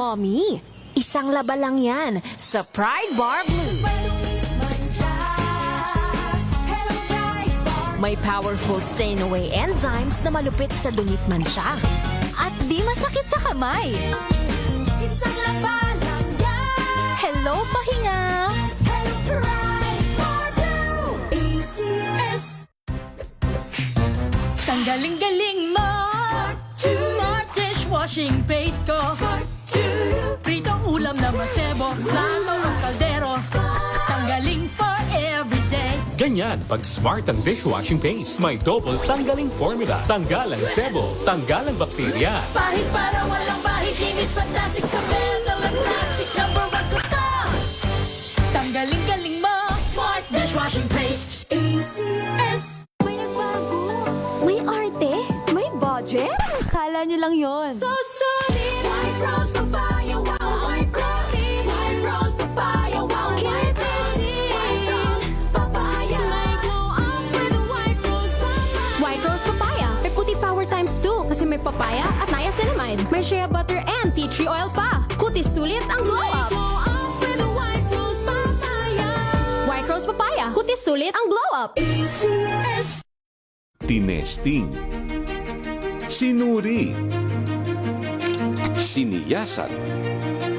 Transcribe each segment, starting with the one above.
Mommy, isang laba lang yan sa Pride Bar Blue. May powerful stain-away enzymes na malupit sa dunit mansya. At di masakit sa kamay. Isang laba lang yan. Hello, pahinga! Hello, Pride Bar Blue. ACS. Tanggaling-galing mo! Smart dishwashing paste ko. Pritong ulam na masebo, plato o kaldero. Tanggaling for everyday. Ganyan, pag smart ang dishwashing paste, may double tanggaling formula. Tanggal ang sebo, tanggal ang bakterya. Bahid para walang bahid. Linis fantastic sa metal at plastic. Number one ko to. Tanggaling-galing mo! Smart dishwashing paste. ACS. May nagbago. May arte. May budget. Kala nyo lang yon. So solid. White rose papaya. Wow, white rose. White rose papaya. Wow, white rose. White rose papaya. May glow up with a white rose papaya. White Rose Papaya. May puti power times 2 kasi may papaya at niacinamide. May shea butter and tea tree oil pa. Kutis sulit ang glow up. Glow up with a white rose papaya. White Rose Papaya. Kutis sulit ang glow up. ACS. Tinesting, sinuri, siniyasan.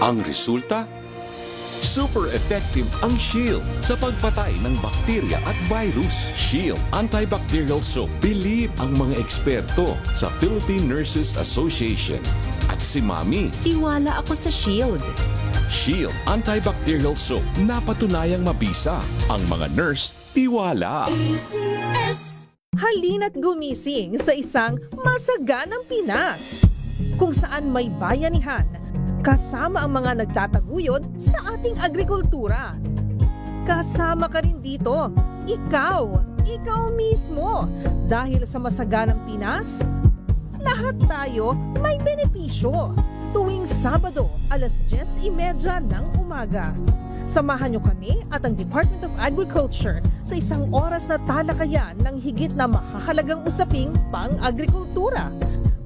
Ang resulta? Super effective ang Shield sa pagpatay ng bakterya at virus. Shield Antibacterial Soap. Believe ang mga eksperto sa Philippine Nurses Association. At si Mami, Tiwala ako sa Shield. Shield Antibacterial Soap. Napatunayang mabisa. Ang mga nurse, tiwala. ACS. Halina't gumising sa isang masaganang Pinas, kung saan may bayanihan, kasama ang mga nagtataguyod sa ating agrikultura. Kasama ka rin dito, ikaw mismo. Dahil sa masaganang Pinas, lahat tayo may benepisyo. Tuwing Sabado, alas 10:30 ng umaga. Samahan niyo kami at ang Department of Agriculture sa isang oras na talakayan ng higit na mahahalagang usaping pang-agrikultura.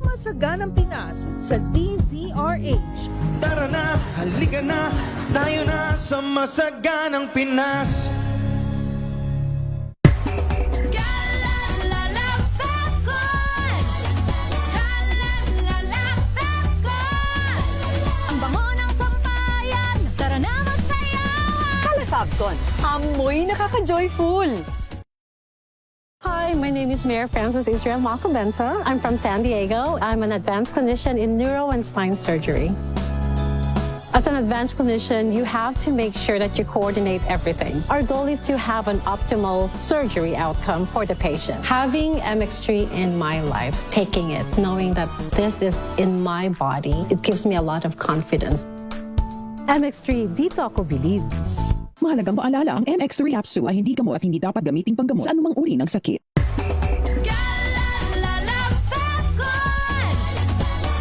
Masaganang Pinas sa DZRH. Tara na, halika na, tayo na sa masaganang Pinas. Galalala Falcon. Galalala Falcon. Ang bango ng sampayan. Tara na magsayawan. Califabcon, amoy nakaka-joyful! Hi, my name is Mayor Francis Israel Macobenta. I'm from San Diego. I'm an advanced clinician in neuro and spine surgery. As an advanced clinician, you have to make sure that you coordinate everything. Our goal is to have an optimal surgery outcome for the patient. Having MX3 in my life, taking it, knowing that this is in my body, it gives me a lot of confidence. MX3, dito ako believe. Mahalagang paalala, ang MX3 capsule ay hindi gamot at hindi dapat gamiting panggamot sa anumang uri ng sakit. Galalala Falcon.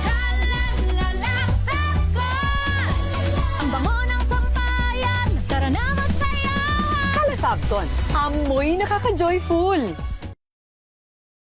Galalala Falcon. Ang bango ng sampayan. Tara na magsayawan. Califabcon, amoy nakaka-joyful!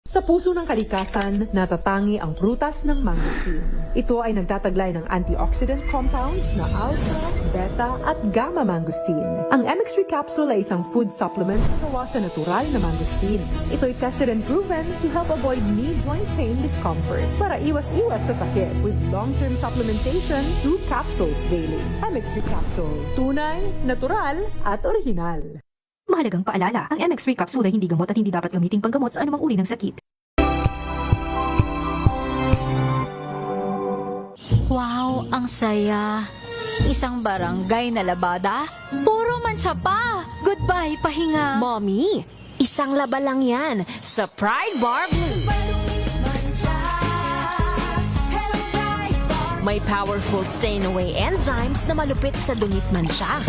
Sa puso ng kalikasan, natatangi ang prutas ng mangosteen. Ito ay nagtataglay ng antioxidant compounds na alpha, beta at gamma mangosteen. Ang MX3 capsule ay isang food supplement na gawa sa natural na mangosteen. Ito ay tested and proven to help avoid knee joint pain discomfort para iwas-iwas sa sakit with long-term supplementation 2 capsules daily. MX3 capsule, tunay, natural at original. Mahalagang paalala, ang MX3 capsule ay hindi gamot at hindi dapat gamiting panggamot sa anumang uri ng sakit. Wow, ang saya. Isang barangay na labada, puro mancha pa. Goodbye, pahinga. Mommy, isang laba lang yan sa Pride Bar Blue. Hello, Pride Bar. May powerful stain-away enzymes na malupit sa dunit mansya.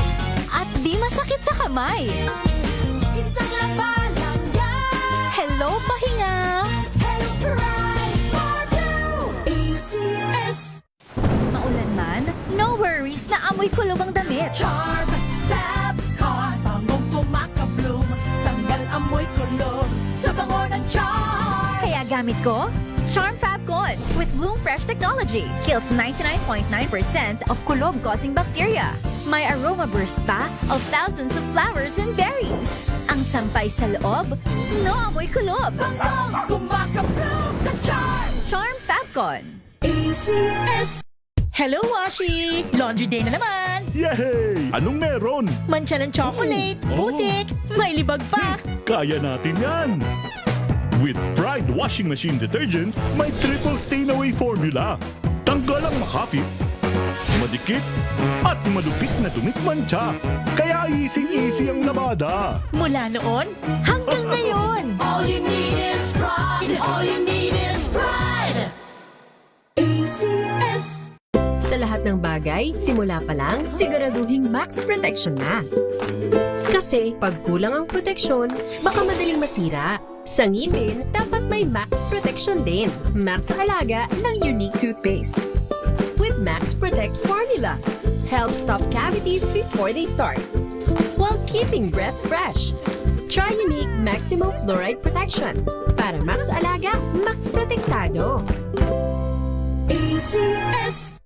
At di masakit sa kamay. Isang laba lang yan. Hello, pahinga. Hello, Pride Bar Blue. ACS. Maulan man, no worries na amoy kulong ang damit. Charm, Fab, Con, bangong kumaka-bloom. Tanggal amoy kulog sa bango ng charm. Kaya gamit ko, Charm Fabcon with Bloom Fresh technology kills 99.9% of kulob-causing bacteria. May aroma burst pa of thousands of flowers and berries. Ang sampay sa loob, no amoy kulob. Charm Fabcon. ACS. Hello, Washi! Laundry day na naman! Yay! Anong meron? Mancha ng chocolate, putik, may libag pa. Kaya natin yan! With Pride Washing Machine Detergent, may triple stain-away formula. Tanggal ang makapit, madikit, at malupit na dumit mancha. Kaya easy-easy ang labada. Mula noon hanggang ngayon. All you need is pride. All you need is pride. ACS. Sa lahat ng bagay, simula pa lang, siguraduhing max protection na. Kasi pag kulang ang proteksyon, baka madaling masira. Sa ngipin, dapat may max protection din. Max sa alaga ng Unique Toothpaste. With Max Protect Formula, help stop cavities before they start, while keeping breath fresh. Try Unique Maximum Fluoride Protection. Para max alaga, max protektado. ACS.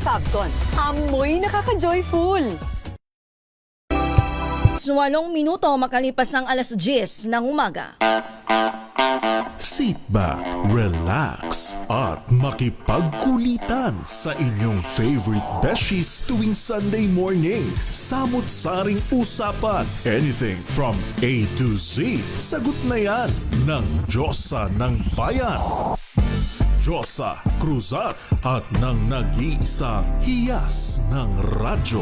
Fabcon, amoy nakaka-joyful. 8 minuto makalipas ang alas 10 ng umaga. Sit back, relax, at makipagkulitan sa inyong favorite besties tuwing Sunday morning. Samot-saring usapan, anything from A to Z. Sagot na yan ng Diyosa ng Bayan. Diyosa Cruzat at ng nag-iisa hiyas ng radyo,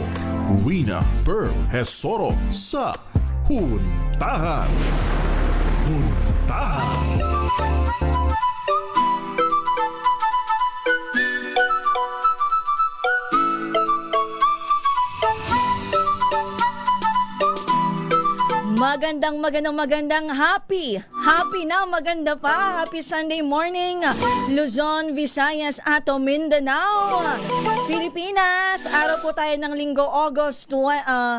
Wina Pearl Hesoro sa Huntahan. Huntahan. Magandang happy na maganda pa. Happy Sunday morning, Luzon, Visayas at Mindanao, Pilipinas. Araw po tayo ng linggo, August 23,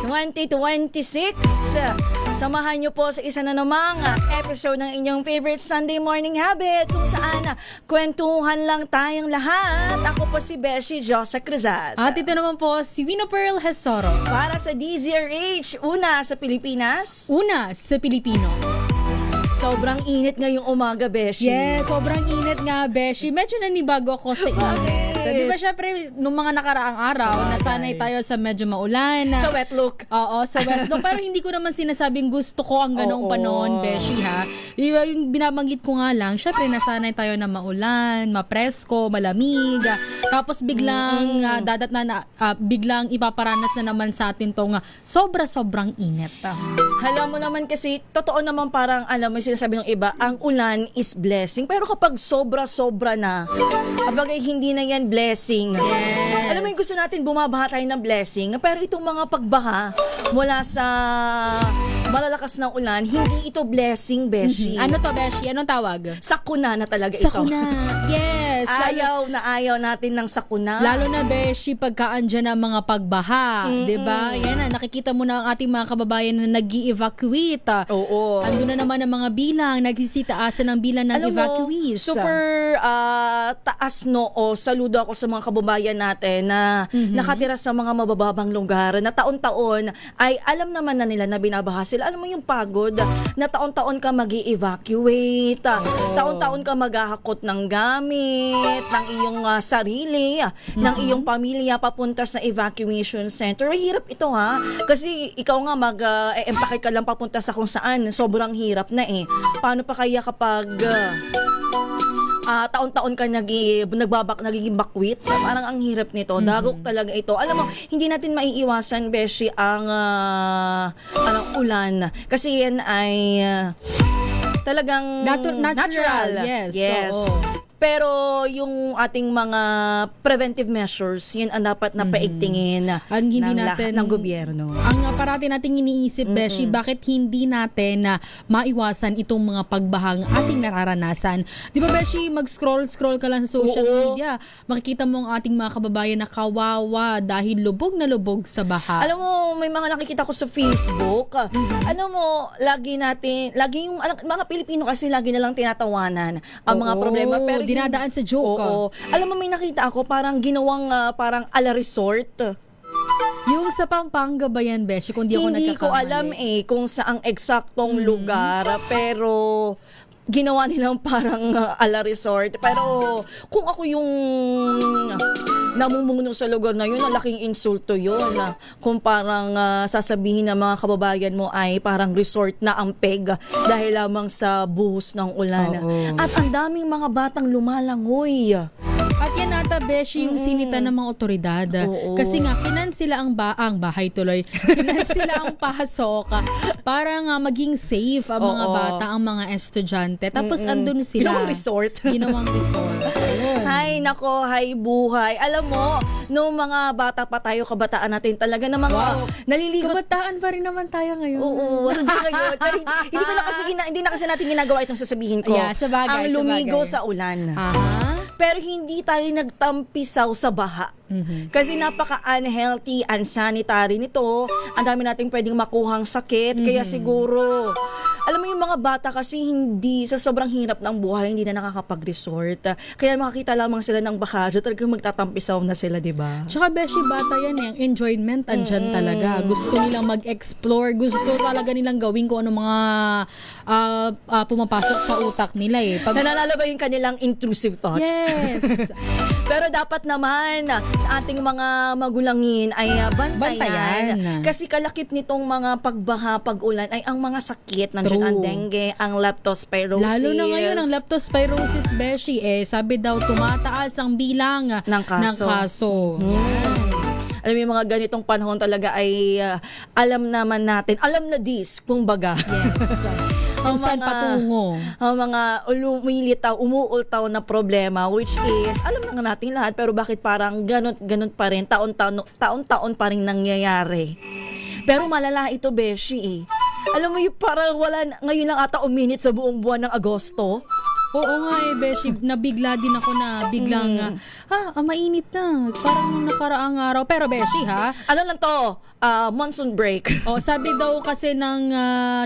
2026. Samahan niyo po sa isa na namang episode ng inyong favorite Sunday morning habit, kung saan kwentuhan lang tayong lahat. Ako po si Beshi Josa Cruzat. At ito naman po si Wina Pearl Hesoro. Para sa DZRH, una sa Pilipinas, una sa Pilipino. Sobrang init ngayong umaga, Beshi. Yes, sobrang init nga, Beshi. Medyo nanibago ako sa init. Di ba, syempre, nung mga nakaraang araw, nasanay tayo sa medyo maulan. Sa wet look. Oo, sa wet look. Pero hindi ko naman sinasabing gusto ko ang ganong panahon, Beshi, ha? Yung binabanggit ko nga lang, syempre, nasanay tayo na maulan, mapresko, malamig. Tapos biglang biglang ipaparanas na naman sa atin tong sobrang init. Alam mo naman kasi, totoo naman parang, alam mo, sinasabi ng iba, ang ulan is blessing. Pero kapag sobra-sobra na, kapag hindi na yan blessing. Yes. Alam mo yung gusto natin, bumabaha tayo ng blessing. Pero itong mga pagbaha, mula sa malalakas na ulan, hindi ito blessing, Beshi. Ano to, Beshi? Anong tawag? Sakuna na talaga Sakuna. Yes. Ayaw natin ng sakuna. Lalo na, Beshi, pagkaandyan ang mga pagbaha. Diba? Yan na, nakikita mo na ang ating mga kababayan na nag-i-evacuate. Oo. Ando na naman ang mga bilang, nagsisitaasan ng bilang ng evacuees. Super taas o saludo ako sa mga kababayan natin na nakatira sa mga mabababang lugar na taon-taon ay alam naman na nila na binabaha sila. Alam mo yung pagod na taon-taon ka mag-i-evacuate, taon-taon ka maghahakot ng gamit, ng iyong sarili, ng iyong pamilya papunta sa evacuation center. Hirap ito, ha? Kasi ikaw nga mag-empake ka lang papunta sa kung saan. Sobrang hirap na eh. Paano pa kaya kapag taon-taon ka nagiging bakwit? Parang ang hirap nito. Dagok talaga ito. Alam mo, hindi natin maiiwasan, Beshi, ang ulan. Kasi yan ay talagang natural. Yes. Yes. Pero yung ating mga preventive measures, yun ang dapat na paigtingin Ang hindi ng natin- lahat ng gobyerno. Ang parati nating iniisip, Beshi, bakit hindi natin maiwasan itong mga pagbahang ating nararanasan? Di ba, Beshi, mag-scroll ka lang sa social media, makikita mo ang ating mga kababayan na kawawa dahil lubog na lubog sa baha. Alam mo, may mga nakikita ko sa Facebook. Alam mo, lagi yung mga Pilipino kasi lagi na lang tinatawanan ang mga problema. Pero dinadaan sa joke. Oo. Alam mo, may nakita ako parang ginawang parang ala resort. Yung sa Pampanga ba yan, Beshi? Kung di ako Hindi ko nagkakamali. alam kung saang eksaktong lugar, pero ginawa nilang parang ala resort. Pero kung ako yung namumuno sa lugar na yun, ang laking insulto yun. Kung parang sasabihin ng mga kababayan mo ay parang resort na ang peg dahil lamang sa buhos ng ulan. At ang daming mga batang lumalangoy. At yan nata, Beshi, yung sinita ng mga otoridad. Kasi nga, kinansila ang bahay tuloy. Kinansila ang pasok para nga maging safe ang mga bata, ang mga estudyante. Tapos andun sila. Ginawang resort. Ginawang resort. Ayun. Hay nako, hay buhay. Alam mo, nung mga bata pa tayo, kabataan natin talaga na mga naliligot. Kabataan pa rin naman tayo ngayon. Oo, ngayon. Pero hindi ko na kasi hindi na kasi natin ginagawa itong sasabihin ko. Yeah, sabagay, ang lumigo sabagay. sa ulan. Aha. Pero hindi tayo nagtampisaw sa baha. Kasi napaka-unhealthy, unsanitary nito. Ang dami nating pwedeng makuhang sakit. Kaya siguro, alam mo yung mga bata kasi hindi, sa sobrang hirap ng buhay, hindi na nakakapag-resort. Kaya makakita lamang sila ng baha, talagang magtatampisaw na sila, di ba? Tsaka, Beshi, bata yan eh. Ang enjoyment andyan talaga. Gusto nilang mag-explore. Gusto talaga nilang gawin kung ano mga pumapasok sa utak nila eh. Nananalo ba yung kanilang intrusive thoughts? Yes. Pero dapat naman sa ating mga magulangin ay bantayan. Kasi kalakip nitong mga pagbaha, pag-ulan ay ang mga sakit. Nandiyan ang dengue, ang leptospirosis. Lalo na ngayon ang leptospirosis, Beshi, sabi daw tumataas ang bilang ng kaso. Alam mo yung mga ganitong panahon talaga ay alam naman natin, alam na this, kung baga. Yes. Kung saan patungo. Ang mga umuultaw na problema, which is, alam na natin lahat, pero bakit parang ganun pa rin, taon-taon pa rin nangyayari. Pero malala ito, Beshi Alam mo yung parang ngayon lang ata uminit sa buong buwan ng Agosto. Oo nga Beshi, nabigla din ako na biglang, mainit na. Parang nung nakaraang araw. Pero Beshi, ano lang to? Monsoon break. Sabi daw kasi ng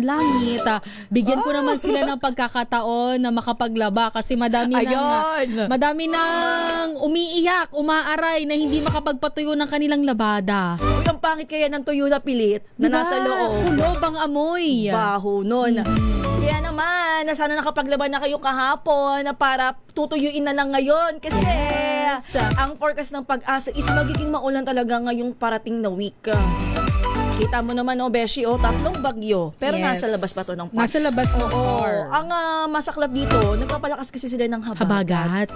langit, bigyan ko naman sila ng pagkakataon na makapaglaba kasi madami nang umiiyak, umaaray na hindi makapagpatuyo ng kanilang labada. Ang pangit kaya ng tuyo na pilit na nasa loob. Kulob ang amoy. Baho nun. Kaya naman, sana nakapaglaba na kayo kahapon na para tutuyuin na lang ngayon kasi ang forecast ng Pag-asa is magiging maulan talaga ngayong parating na week. Kita mo naman, Beshi, 3 bagyo. Pero nasa labas pa to ng Nasa labas ng par. Ang masaklap dito, nagpapalakas kasi sila ng habagat.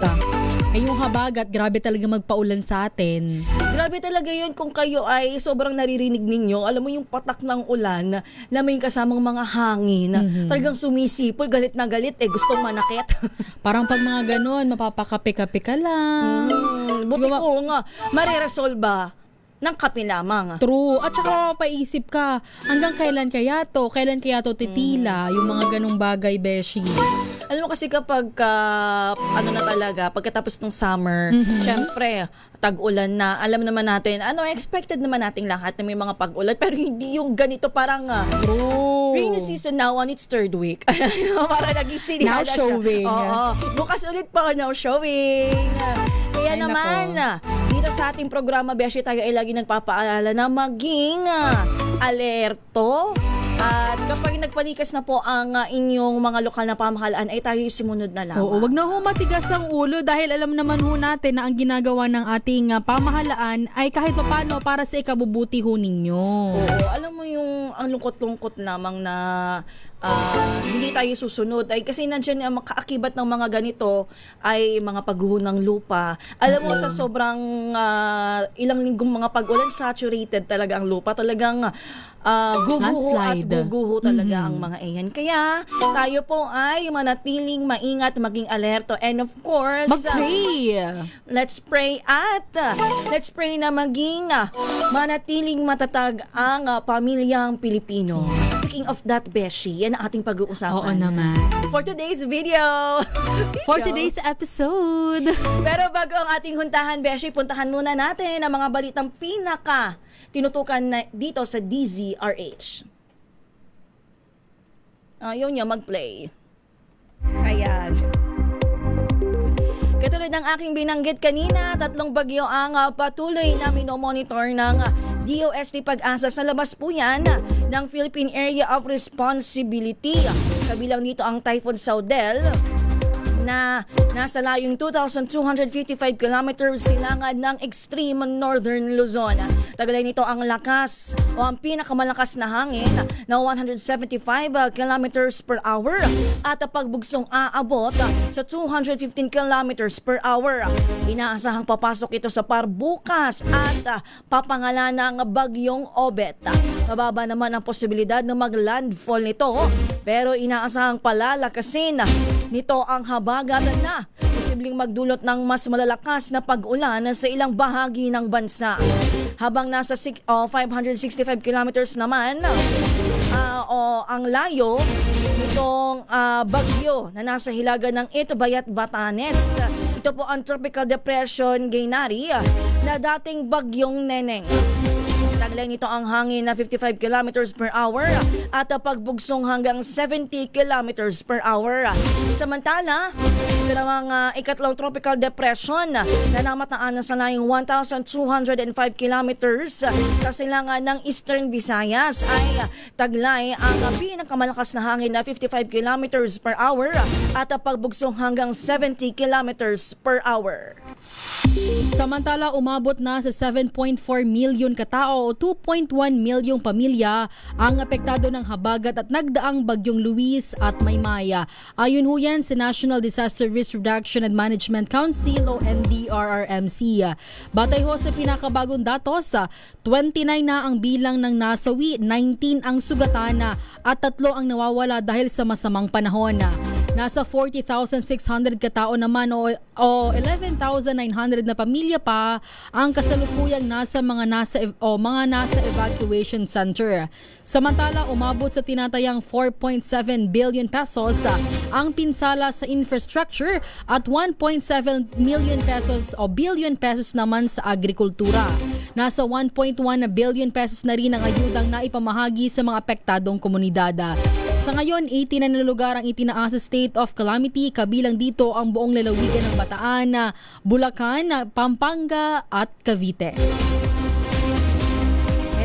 Yung habagat, grabe talaga magpaulan sa atin. Grabe talaga yun kung kayo ay sobrang naririnig ninyo. Alam mo yung patak ng ulan na may kasamang mga hangin. Talagang sumisipol, galit na galit, gustong manakit. Parang pag mga ganun, mapapakape-kape ka lang. Buti ko nga, mariresolba ng kape lamang. True. At saka paisip ka, hanggang kailan kaya to? Kailan kaya to titila? Yung mga ganong bagay, Beshi. Alam mo kasi kapag pagkatapos ng summer, syempre, tag-ulan na, alam naman natin, expected naman nating lahat na may mga pag-ulan, pero hindi yung ganito parang rainy season now on its 3rd week. Para naging sinihan Now showing. Bukas ulit pa, now showing. Kaya naman, dito sa ating programa, Beshi, tayo ay lagi nagpapaalala na maging alerto. At kapag nagpalikas na po ang inyong mga lokal na pamahalaan, ay tayo sumunod na lang. Oo, wag na matigas ang ulo dahil alam naman natin na ang ginagawa ng ating pamahalaan ay kahit papaano para sa ikabubuti ninyo. Oo, alam mo yung ang lungkot-lungkot lamang na hindi tayo susunod ay kasi nandiyan ang kaakibat ng mga ganito ay mga pagguho ng lupa. Alam mo sa sobrang ilang linggong mga pag-ulan, saturated talaga ang lupa. Talagang guguho at Landslide. guguho talaga ang mga iyan. Kaya tayo po ay manatiling maingat, maging alerto, and of course, Mag-pray. let's pray na maging manatiling matatag ang pamilyang Pilipino. Speaking of that, Beshi, yan ang ating pag-uusapan. Oo naman. For today's video. For today's episode. Pero bago ang ating huntahan, Beshi, puntahan muna natin ang mga balitang tinutukan na dito sa DZRH. Ayaw niya mag-play. Ayan. Katulad ng aking binanggit kanina, 3 bagyo ang patuloy na minomonitor ng DOST Pag-asa. Sa labas po yan ng Philippine Area of Responsibility. Kabilang dito ang Typhoon Saudel na nasa layong 2,255 kilometers silangan ng extreme northern Luzon. Taglay nito ang lakas o ang pinakamalakas na hangin na 175 kilometers per hour at pagbugsong aabot sa 215 kilometers per hour. Inaasahang papasok ito sa parbukas at papangalan ng bagyong Obet. Mababa naman ang posibilidad na mag-landfall nito pero inaasahang palalakasin nito ang habagat na posibleng magdulot ng mas malalakas na pag-ulan sa ilang bahagi ng bansa. Habang nasa 565 kilometers naman ang layo nitong bagyo na nasa hilaga ng Itabayat, Batanes. Ito po ang Tropical Depression Gaynari na dating bagyong Neneng. Taglay nito ang hangin na 55 kilometers per hour at pagbugsong hanggang 70 kilometers per hour. Samantala, ito namang ikatlong tropical depression na namataan sa layong 1,205 kilometers sa silangan ng Eastern Visayas ay taglay ang pinakamalakas na hangin na 55 kilometers per hour at pagbugsong hanggang 70 kilometers per hour. Samantala, umabot na sa 7.4 million katao o 2.1 milyong pamilya ang apektado ng habagat at nagdaang bagyong Luis at Maymaya. Ayon ho yan sa National Disaster Risk Reduction and Management Council o NDRRMC. Batay ho sa pinakabagong datos, 29 na ang bilang ng nasawi, 19 ang sugatan at 3 ang nawawala dahil sa masamang panahon. Nasa 40,600 katao naman o 11,900 na pamilya pa ang kasalukuyang nasa nasa evacuation center. Samantala, umabot sa tinatayang 4.7 billion pesos ang pinsala sa infrastructure at 1.7 million pesos o billion pesos naman sa agrikultura. Nasa 1.1 billion pesos na rin ang ayudang naipamahagi sa mga apektadong komunidad. Sa ngayon, 18 na lugar ang itinaas sa state of calamity, kabilang dito ang buong lalawigan ng Bataan, Bulacan, Pampanga at Cavite.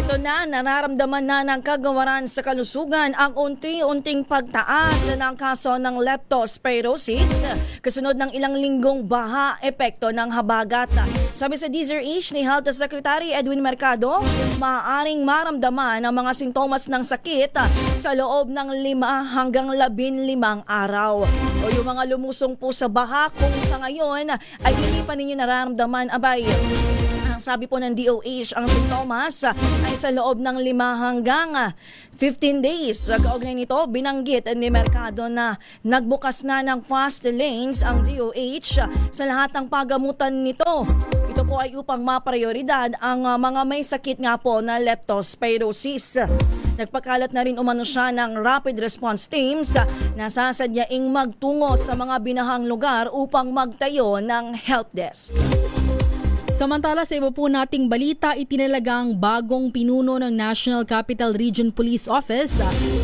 Ito na, nararamdaman na ng kagawaran sa kalusugan ang unti-unting pagtaas ng kaso ng leptospirosis kasunod ng ilang linggong baha epekto ng habagat. Sabi sa DZRH ni Health Secretary Edwin Mercado, maaaring maramdaman ang mga sintomas ng sakit sa loob ng 5 hanggang 15 araw. O yung mga lumusong po sa baha kung sa ngayon ay hindi pa ninyo nararamdaman, abay, sabi po ng DOH, ang sintomas ay sa loob ng 5 hanggang 15 days. Kaugnay nito, binanggit ni Mercado na nagbukas na ng fast lanes ang DOH sa lahat ng pagamutan nito. Ito po ay upang maprioridad ang mga may sakit nga po na leptospirosis. Nagpakalat na rin umano siya ng rapid response teams na sasadyaing magtungo sa mga binahang lugar upang magtayo ng help desk. Samantala, sa iba po nating balita, itinalagang bagong pinuno ng National Capital Region Police Office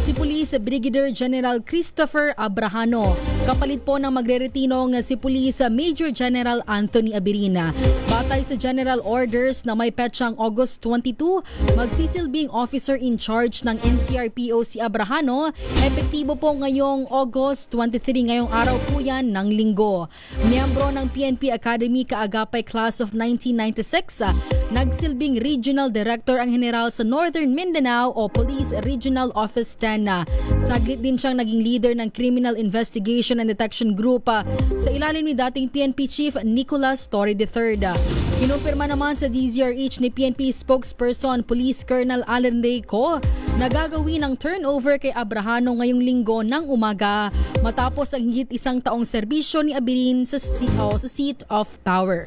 si Police Brigadier General Christopher Abrahano. Kapalit po ng magreretinong si Police Major General Anthony Abirina. Batay sa general orders na may petsang August 22, magsisilbing officer in charge ng NCRPO si Abrahano. Epektibo po ngayong August 23, ngayong araw po yan ng linggo. Miyembro ng PNP Academy Kaagapay Class of 1996, nagsilbing Regional Director ang general sa Northern Mindanao o Police Regional Office 10. Saglit din siyang naging leader ng Criminal Investigation and Detection Group sa ilalim ni dating PNP Chief Nicolas Torre III. Kinumpirma naman sa DZRH ni PNP spokesperson Police Colonel Alan Reyco na gagawin ang turnover kay Abrahano ngayong linggo ng umaga matapos ang higit isang taong serbisyo ni Abilin sa seat of power.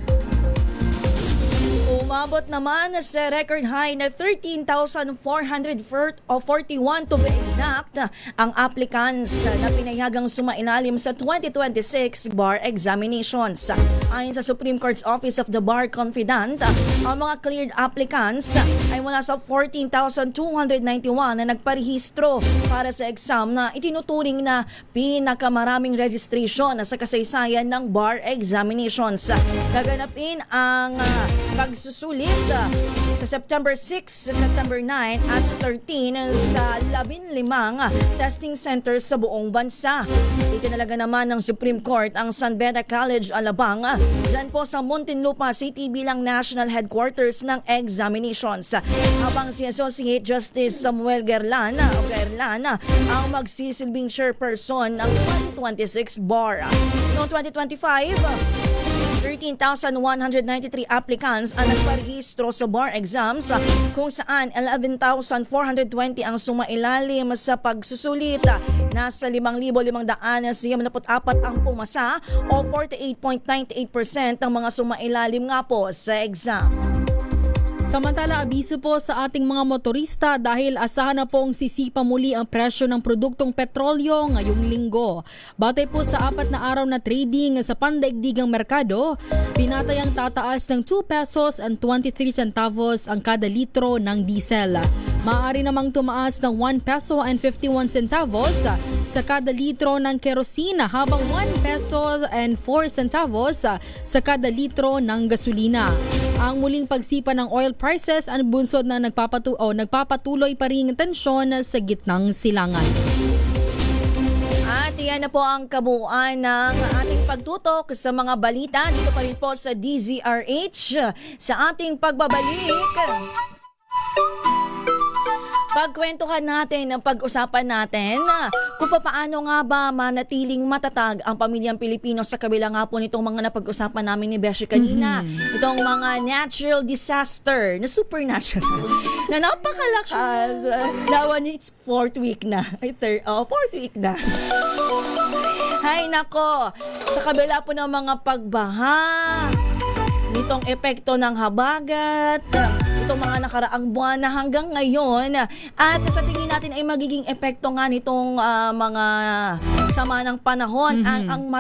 Umabot naman sa record high na 13,441 to be exact ang applicants na pinayagang sumailalim sa 2026 bar examinations. Ayon sa Supreme Court's Office of the Bar Confidant, ang mga cleared applicants ay mula sa 14,291 na nagparehistro para sa exam na itinuturing na pinakamaraming registration sa kasaysayan ng bar examinations. Gaganapin ang pagsusulit sa September 6, sa September 9 at 13 sa 15 testing centers sa buong bansa. Itinalaga naman ng Supreme Court ang San Beda College, Alabang, dyan po sa Muntinlupa City bilang national headquarters ng examinations. Habang si Associate Justice Samuel Gerlan ang magsisilbing chairperson ng 2026 bar. Noong 2025, 13,193 applicants ang nagparehistro sa bar exams kung saan 11,420 ang sumailalim sa pagsusulit. Nasa 5,564 ang pumasa o 48.98% ng mga sumailalim nga po sa exam. Samantala, abiso po sa ating mga motorista dahil asahan na pong sisipa muli ang presyo ng produktong petrolyo ngayong linggo. Batay po sa 4 na araw na trading sa pandaigdigang merkado, tinatayang tataas ng 2 pesos and 23 centavos ang kada litro ng diesel. Maaari namang tumaas ng 1 peso and 51 centavos sa kada litro ng kerosina habang 1 peso and 4 centavos sa kada litro ng gasolina. Ang muling pagsipa ng oil prices ang bunsod na nagpapatuloy pa ring tensyon sa gitnang silangan. At yan na po ang kabuuan ng ating pagtutok sa mga balita dito pa rin po sa DZRH. Sa ating pagbabalik, pagkwentuhan natin, pag-usapan natin kung paano nga ba manatiling matatag ang pamilyang Pilipino sa kabila nga po nitong mga napag-usapan namin ni Beshi kanina. Itong mga natural disaster na supernatural na napakalakas. Lawan niya, it's 4th week na. 4th week na. Hay nako, sa kabila po ng mga pagbaha, nitong epekto ng habagat, itong mga nakaraang buwan na hanggang ngayon, at sa tingin natin ay magiging epekto nga nitong mga sama ng panahon at ang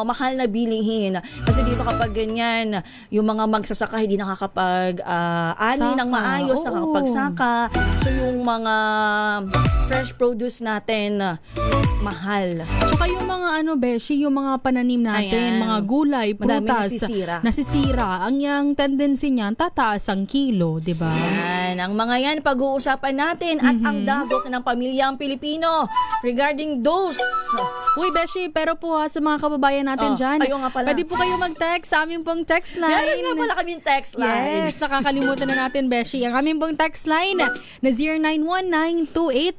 mahal na bilihin. Kasi di ba kapag ganyan, yung mga magsasaka hindi nakakapag-ani ng maayos, nakakapagsaka. So yung mga fresh produce natin, mahal. Tsaka yung mga Beshi, yung mga pananim natin, mga gulay, prutas, nasisira. Ang yung tendency niyan, tataas ang kilo, di ba? Yan, ang mga yan pag-uusapan natin at ang dagok ng pamilyang Pilipino regarding those. Uy, Beshi, pero po sa mga kababayan natin dyan, pwede po kayo mag-text sa aming pong text line. Meron nga pala kaming text line. Yes, nakakalimutan na natin, Beshi. Ang aming pong text line na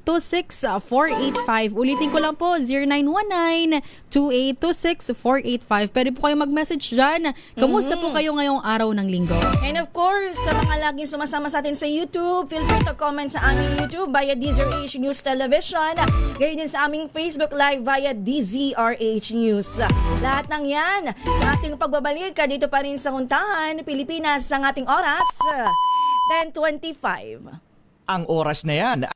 0919-2826-485. Ulitin ko lang po, 0919-2826-485. Pwede po kayo mag-message dyan. Kamusta po kayo ngayong araw ng linggo? And of course, sa mga laging sumasama sa atin sa YouTube, feel free to comment sa aming YouTube via DZRH News Television. Gayon din sa aming Facebook Live via DZRH News. Lahat ng yan sa ating pagbabalik dito pa rin sa Huntahan, Pilipinas, ang ating oras, 10:25. Ang oras na yan.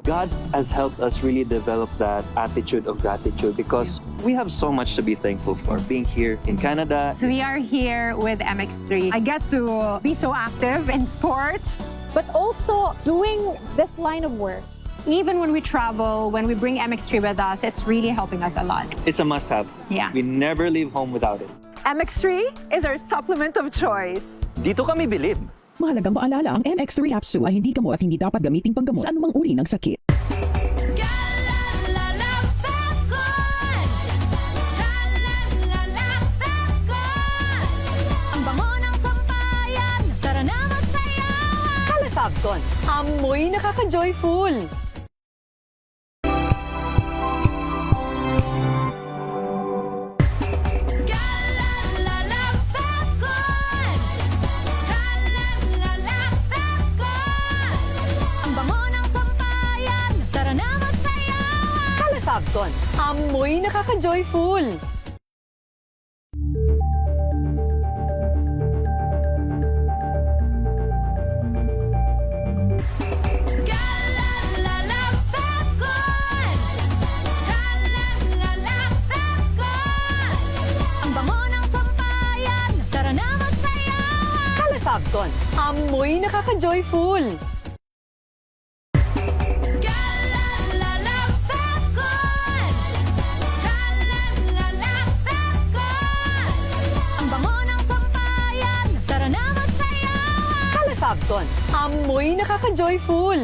God has helped us really develop that attitude of gratitude because we have so much to be thankful for. Being here in Canada. So we are here with MX3. I get to be so active in sports, but also doing this line of work. even when we travel, when we bring MX3 with us, it's really helping us a lot. It's a must-have. Yeah. We never leave home without it. MX3 is our supplement of choice. Dito kami bilib. Mahalagang paalala, ang MX3 capsule ay hindi gamot at hindi dapat gamiting panggamot sa anumang uri ng sakit. Ang bango ng sampayan, tara na magsayawan. Calafabcon, amoy nakaka-joyful. Ang bango ng sampayan, tara na magsayawan. Calafabcon, amoy nakaka-joyful. Ang bango ng sampayan, tara na magsayawan. Calafabcon, amoy nakaka-joyful. Ang bango ng sampayan, tara na magsayawan. Calafabcon, amoy nakaka-joyful.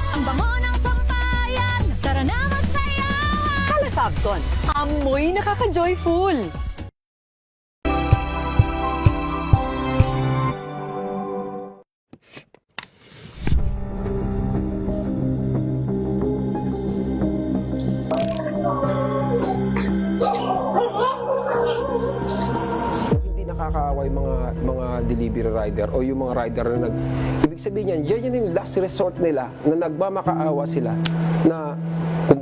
Ang bango ng sampayan, tara na magsayawan. Calafabcon, amoy nakaka-joyful. Hindi nakakaawa yung mga delivery rider o yung mga rider na ibig sabihin yan yung last resort nila na nagmamakaawa sila na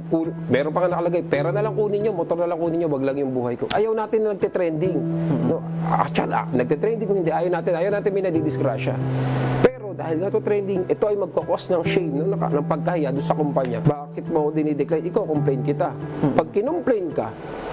kung meron pa nga nakalagay, pera na lang kunin nyo, motor na lang kunin nyo, wag lang yung buhay ko. Ayaw natin na nagte-trending. No? Nagte-trending kung hindi, ayaw natin may nadidisgrasya. Pero dahil nga to trending, ito ay magkakos ng shame ng pagkahiya doon sa kumpanya. Bakit mo dinidecline? Ikaw, complain kita. Pag kinumplain ka,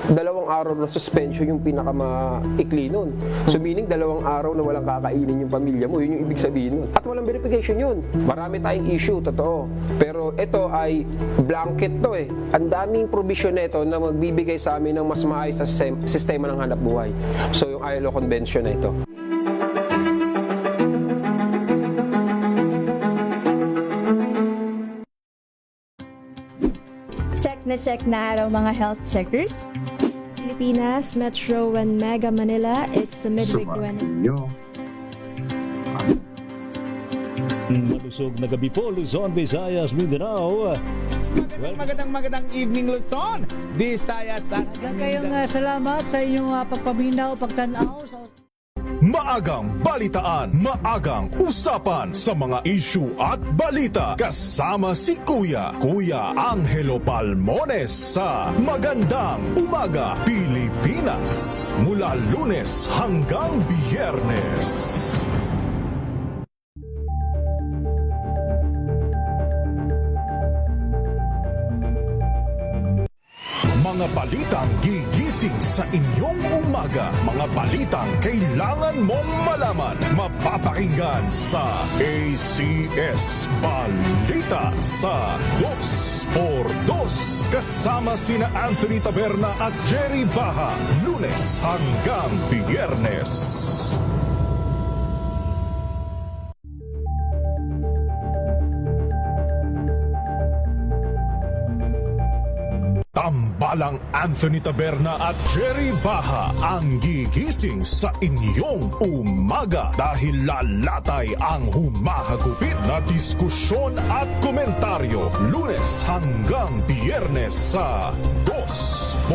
2 araw na suspension yung pinakamaikli nun. So meaning 2 araw na walang kakainin yung pamilya mo, yun yung ibig sabihin nun. At walang verification yun. Marami tayong issue, totoo. Pero ito ay blanket to eh. Ang daming provision nito na magbibigay sa amin ng mas maayos sa sistema ng hanap buhay. So yung ILO Convention na ito. Check na araw mga health checkers. Pilipinas, Metro and Mega Manila, it's a midweek Wednesday. Malusog na gabi po, Luzon, Visayas, Mindanao. Magandang evening, Luzon, Visayas at kayong salamat sa inyong pagpaminaw, pagtanaw. Maagang balitaan, maagang usapan sa mga issue at balita. Kasama si Kuya Angelo Palmones sa Magandang Umaga Pilipinas. Mula Lunes hanggang Biyernes. Mga balitang gigising sa inyong umaga. Mga balitang kailangan mong malaman. Mapapakinggan sa ACS Balita sa 2x2. Kasama sina Anthony Taberna at Jerry Baha. Lunes hanggang Biyernes. Tambalang Anthony Taberna at Jerry Baha ang gigising sa inyong umaga dahil lalatay ang humahagupit na diskusyon at komentaryo. Lunes hanggang Biyernes sa 2x2.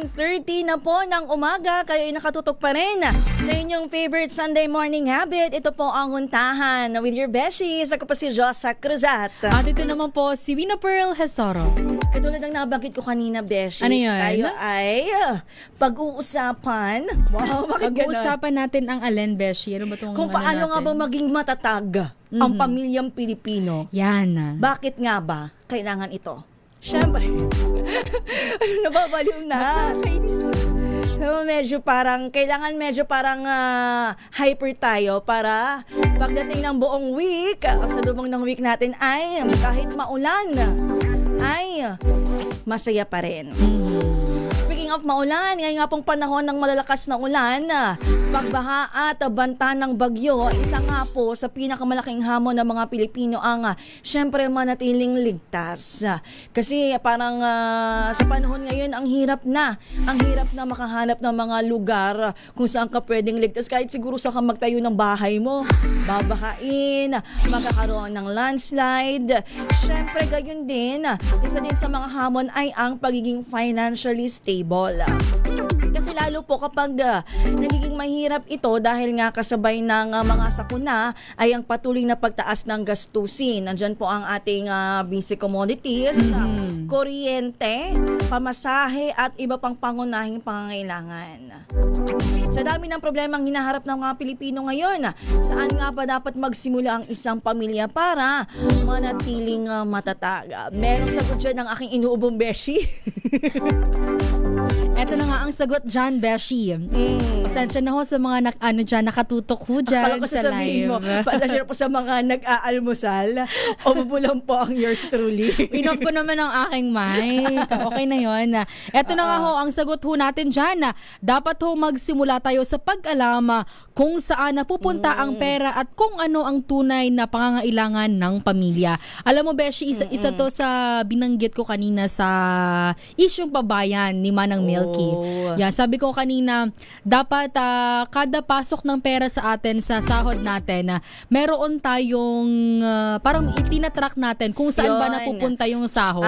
9:30 na po ng umaga, kayo ay nakatutok pa rin sa inyong favorite Sunday morning habit. Ito po ang Huntahan with your beshies. Ako po si Josa Cruzat. At ito naman po si Wina Pearl Hesoro. Katulad ng nabanggit ko kanina, Beshi. Ano yun? Tayo ay pag-uusapan. Wow, bakit Pag-uusapan natin ang Alen Beshi. Ano ba itong kung paano nga ba maging matatag ang pamilyang Pilipino. Yan. Bakit nga ba kailangan ito? Siyempre, nababaliw na. So, kailangan medyo parang hyper tayo para pagdating ng buong week, sa lubong ng week natin ay kahit maulan, ay masaya pa rin. Speaking of maulan, ngayon nga pong panahon ng malalakas na ulan, pagbaha at banta ng bagyo, isa nga po sa pinakamalaking hamon ng mga Pilipino ang syempre manatiling ligtas. Kasi parang sa panahon ngayon, ang hirap na makahanap ng mga lugar kung saan ka pwedeng ligtas. Kahit siguro saan ka magtayo ng bahay mo, babahain, magkakaroon ng landslide. Syempre gayon din, isa din sa mga hamon ay ang pagiging financially stable. Kasi lalo po kapag nagiging mahirap ito dahil nga kasabay ng mga sakuna ay ang patuloy na pagtaas ng gastusin. Nandyan po ang ating basic commodities, kuryente, pamasahe at iba pang pangunahing pangangailangan. Sa dami ng problemang hinaharap ng mga Pilipino ngayon, saan nga ba dapat magsimula ang isang pamilya para manatiling matatag? Merong sagot dyan ng aking inuubong beshi. Eto na nga ang sagot dyan, Beshi. Pasensya na ho sa mga nakatutok ho dyan sa live. Pasensya na po sa mga nag-aalmusal. O mabulang po ang yours truly. Enough ko naman ang aking mic. Okay na yun. Eto na nga ho, ang sagot ho natin dyan. Dapat ho magsimula tayo sa pag-alam kung saan napupunta ang pera at kung ano ang tunay na pangangailangan ng pamilya. Alam mo, Beshi, isa to sa binanggit ko kanina sa isyong pabayan ni Manang Milky. Yeah, sabi ko kanina, dapat kada pasok ng pera sa atin sa sahod natin, meron tayong parang itinatrack natin kung saan ba napupunta yung sahod.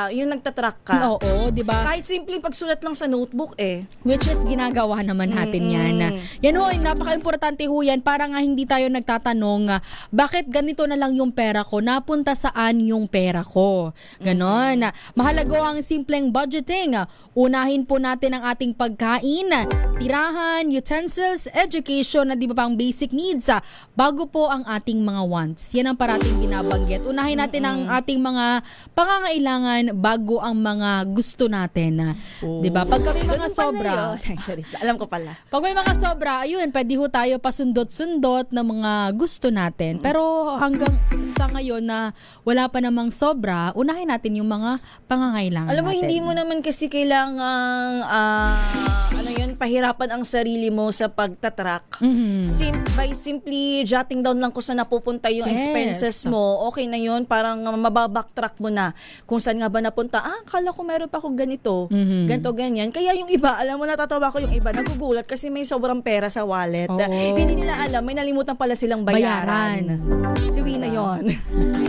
Yung nagtatrack ka. Oo, di ba? Kahit simpleng pagsulat lang sa notebook Which is ginagawa naman natin yan. Yan ho, napaka-importante ho yan para nga hindi tayo nagtatanong, bakit ganito na lang yung pera ko? Napunta saan yung pera ko? Ganon. Mahalaga ang simpleng budgeting. Unahin po natin ang ating pagkain, tirahan, utensils, education na di ba pang basic needs bago po ang ating mga wants. Yan ang parating binabanggit. Unahin natin ang ating mga pangangailangan bago ang mga gusto natin. Di ba? Pag kami mga sobra, alam ko pala. Pag may mga sobra, ayun, pwede ho tayo pasundot-sundot ng mga gusto natin. Pero hanggang sa ngayon na wala pa namang sobra, unahin natin yung mga pangangailangan alam mo, natin. hindi mo naman kasi kailangang pahirapan ang sarili mo sa pagtatrack. By simply jotting down lang kung saan napupunta yung expenses mo, okay na yun. Parang mababacktrack mo na kung saan nga ba napunta. Akala ko meron pa akong ganito. Ganito, ganyan. Kaya yung iba, alam mo, natatawa ko yung iba, nagugulat kasi may sobrang pera sa wallet. Hindi nila alam, may nalimutan pala silang bayaran. Si Wina yun.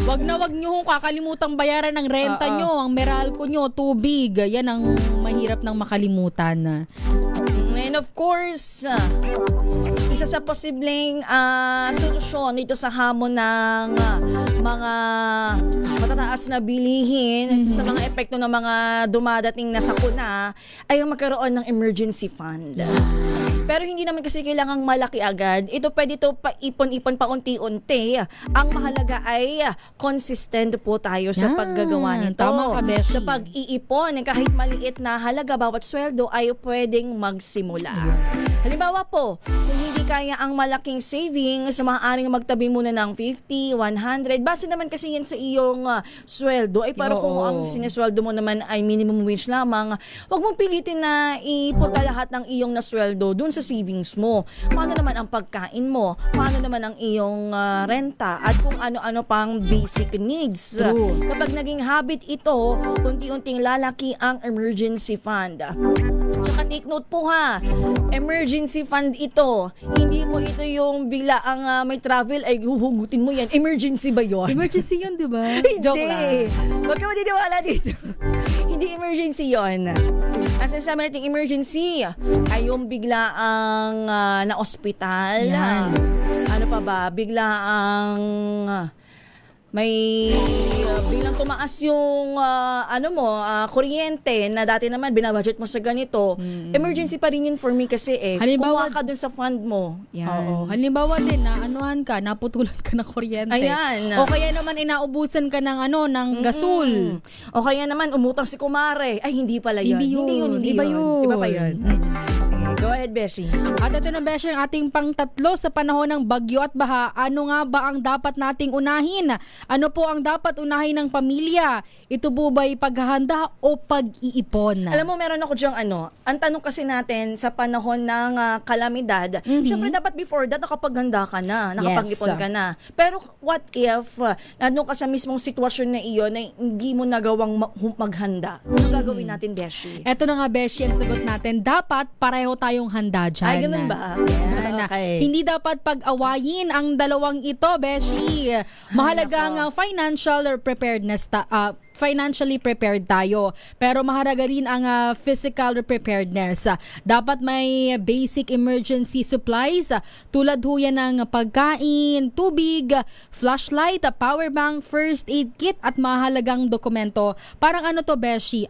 Wag nyo kung kakalimutang bayaran ng renta nyo, ang Meralco nyo, tubig. Yan ang mahirap ng makalimutan. And of course, isa sa posibleng solusyon dito sa hamon ng mga matataas na bilihin, sa mga epekto ng mga dumadating na sakuna, ay ang magkaroon ng emergency fund. Pero hindi naman kasi kailangang malaki agad. Ito pwede ito paipon-ipon paunti-unti. Ang mahalaga ay consistent po tayo sa paggagawa nito. Tama ka, Beshi. Sa pag-iipon, kahit maliit na halaga bawat sweldo ay pwedeng magsimula. Halimbawa po, kung hindi kaya ang malaking savings, maaaring magtabi muna ng 50, 100. Base naman kasi yan sa iyong sweldo. Ay para kung ang sinesweldo mo naman ay minimum wage lamang, huwag mong pilitin na ipunta lahat ng iyong nasweldo dun sa savings mo. Paano naman ang pagkain mo? Paano naman ang iyong renta? At kung ano-ano pang basic needs. True. Kapag naging habit ito, unti-unting lalaki ang emergency fund. Tsaka take note po ha, emergency fund ito. Hindi mo ito yung bigla ang may travel ay huhugutin mo yan. Emergency ba yon? Emergency yun, di ba? Hindi. Joke lang. Huwag ka maniniwala dito. Hindi emergency yon. As in, sabi natin emergency, ay yung bigla ang na-ospital. Yan. Ano pa ba? Bigla ang may biglang tumaas yung kuryente na dati naman binabudget mo sa ganito. Emergency pa rin yun for me kasi Halimbawa, kumuha ka dun sa fund mo. Yan. Oo. Halimbawa din na anuhan ka, naputulan ka ng kuryente. Ayan. O kaya naman inaubusan ka ng ng gasol. O kaya naman umutang si kumare. Ay, hindi pala yun. Hindi yun. Iba yun. Iba pa yun. Go ahead, Beshi. At ito na, Beshi, ang ating pang-tatlo sa panahon ng bagyo at baha. Ano nga ba ang dapat nating unahin? Ano po ang dapat unahin ng pamilya? Ito po ba'y paghahanda o pag-iipon? Alam mo, meron ako diyang ang tanong kasi natin sa panahon ng kalamidad, syempre dapat before that nakapaghanda ka na, nakapag-ipon ka na. Pero what if nandun ka sa mismong sitwasyon na iyon na hindi mo nagawang maghanda? Ano gagawin natin, Beshi? Eto na nga, Beshi, ang sagot natin. Dapat pareho tayong handa dyan. Ay, ganun ba? Yan. Okay. Hindi dapat pag-awayin ang dalawang ito, Beshi. Mahalaga ang financial preparedness, financially prepared tayo. Pero mahalaga rin ang physical preparedness. Dapat may basic emergency supplies tulad ho yan ng pagkain, tubig, flashlight, power bank, first aid kit at mahalagang dokumento. Parang ano to, Beshi?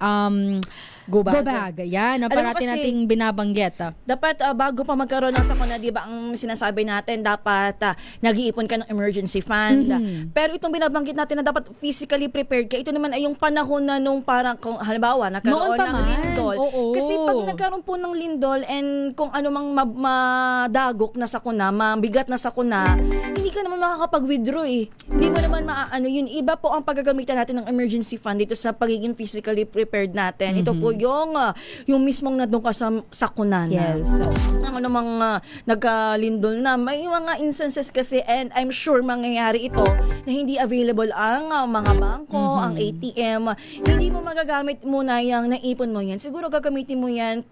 Go bag. Yan, parati nating binabanggit. Dapat bago pa magkaroon ng sakuna, di ba ang sinasabi natin, dapat nag-iipon ka ng emergency fund. Pero itong binabanggit natin na dapat physically prepared ka, ito naman ay yung panahon na nung parang, kung halimbawa, nagkaroon ng lindol. Oo. Kasi pag nagkaroon po ng lindol and kung ano mang madagok na sakuna, mabigat na sakuna, hindi ka naman makakapag-withdraw eh. Hindi mo naman maaano yun. Iba po ang paggagamitan natin ng emergency fund dito sa pagiging physically prepared natin. Ito po yung mismong nandun ka sa sakuna na. Yes. Ang namang nagkalindol na. May mga instances kasi and I'm sure mangyayari ito na hindi available ang mga bangko, ang ATM. Hindi mo magagamit muna yung naipon mo yan. Siguro gagamitin mo yan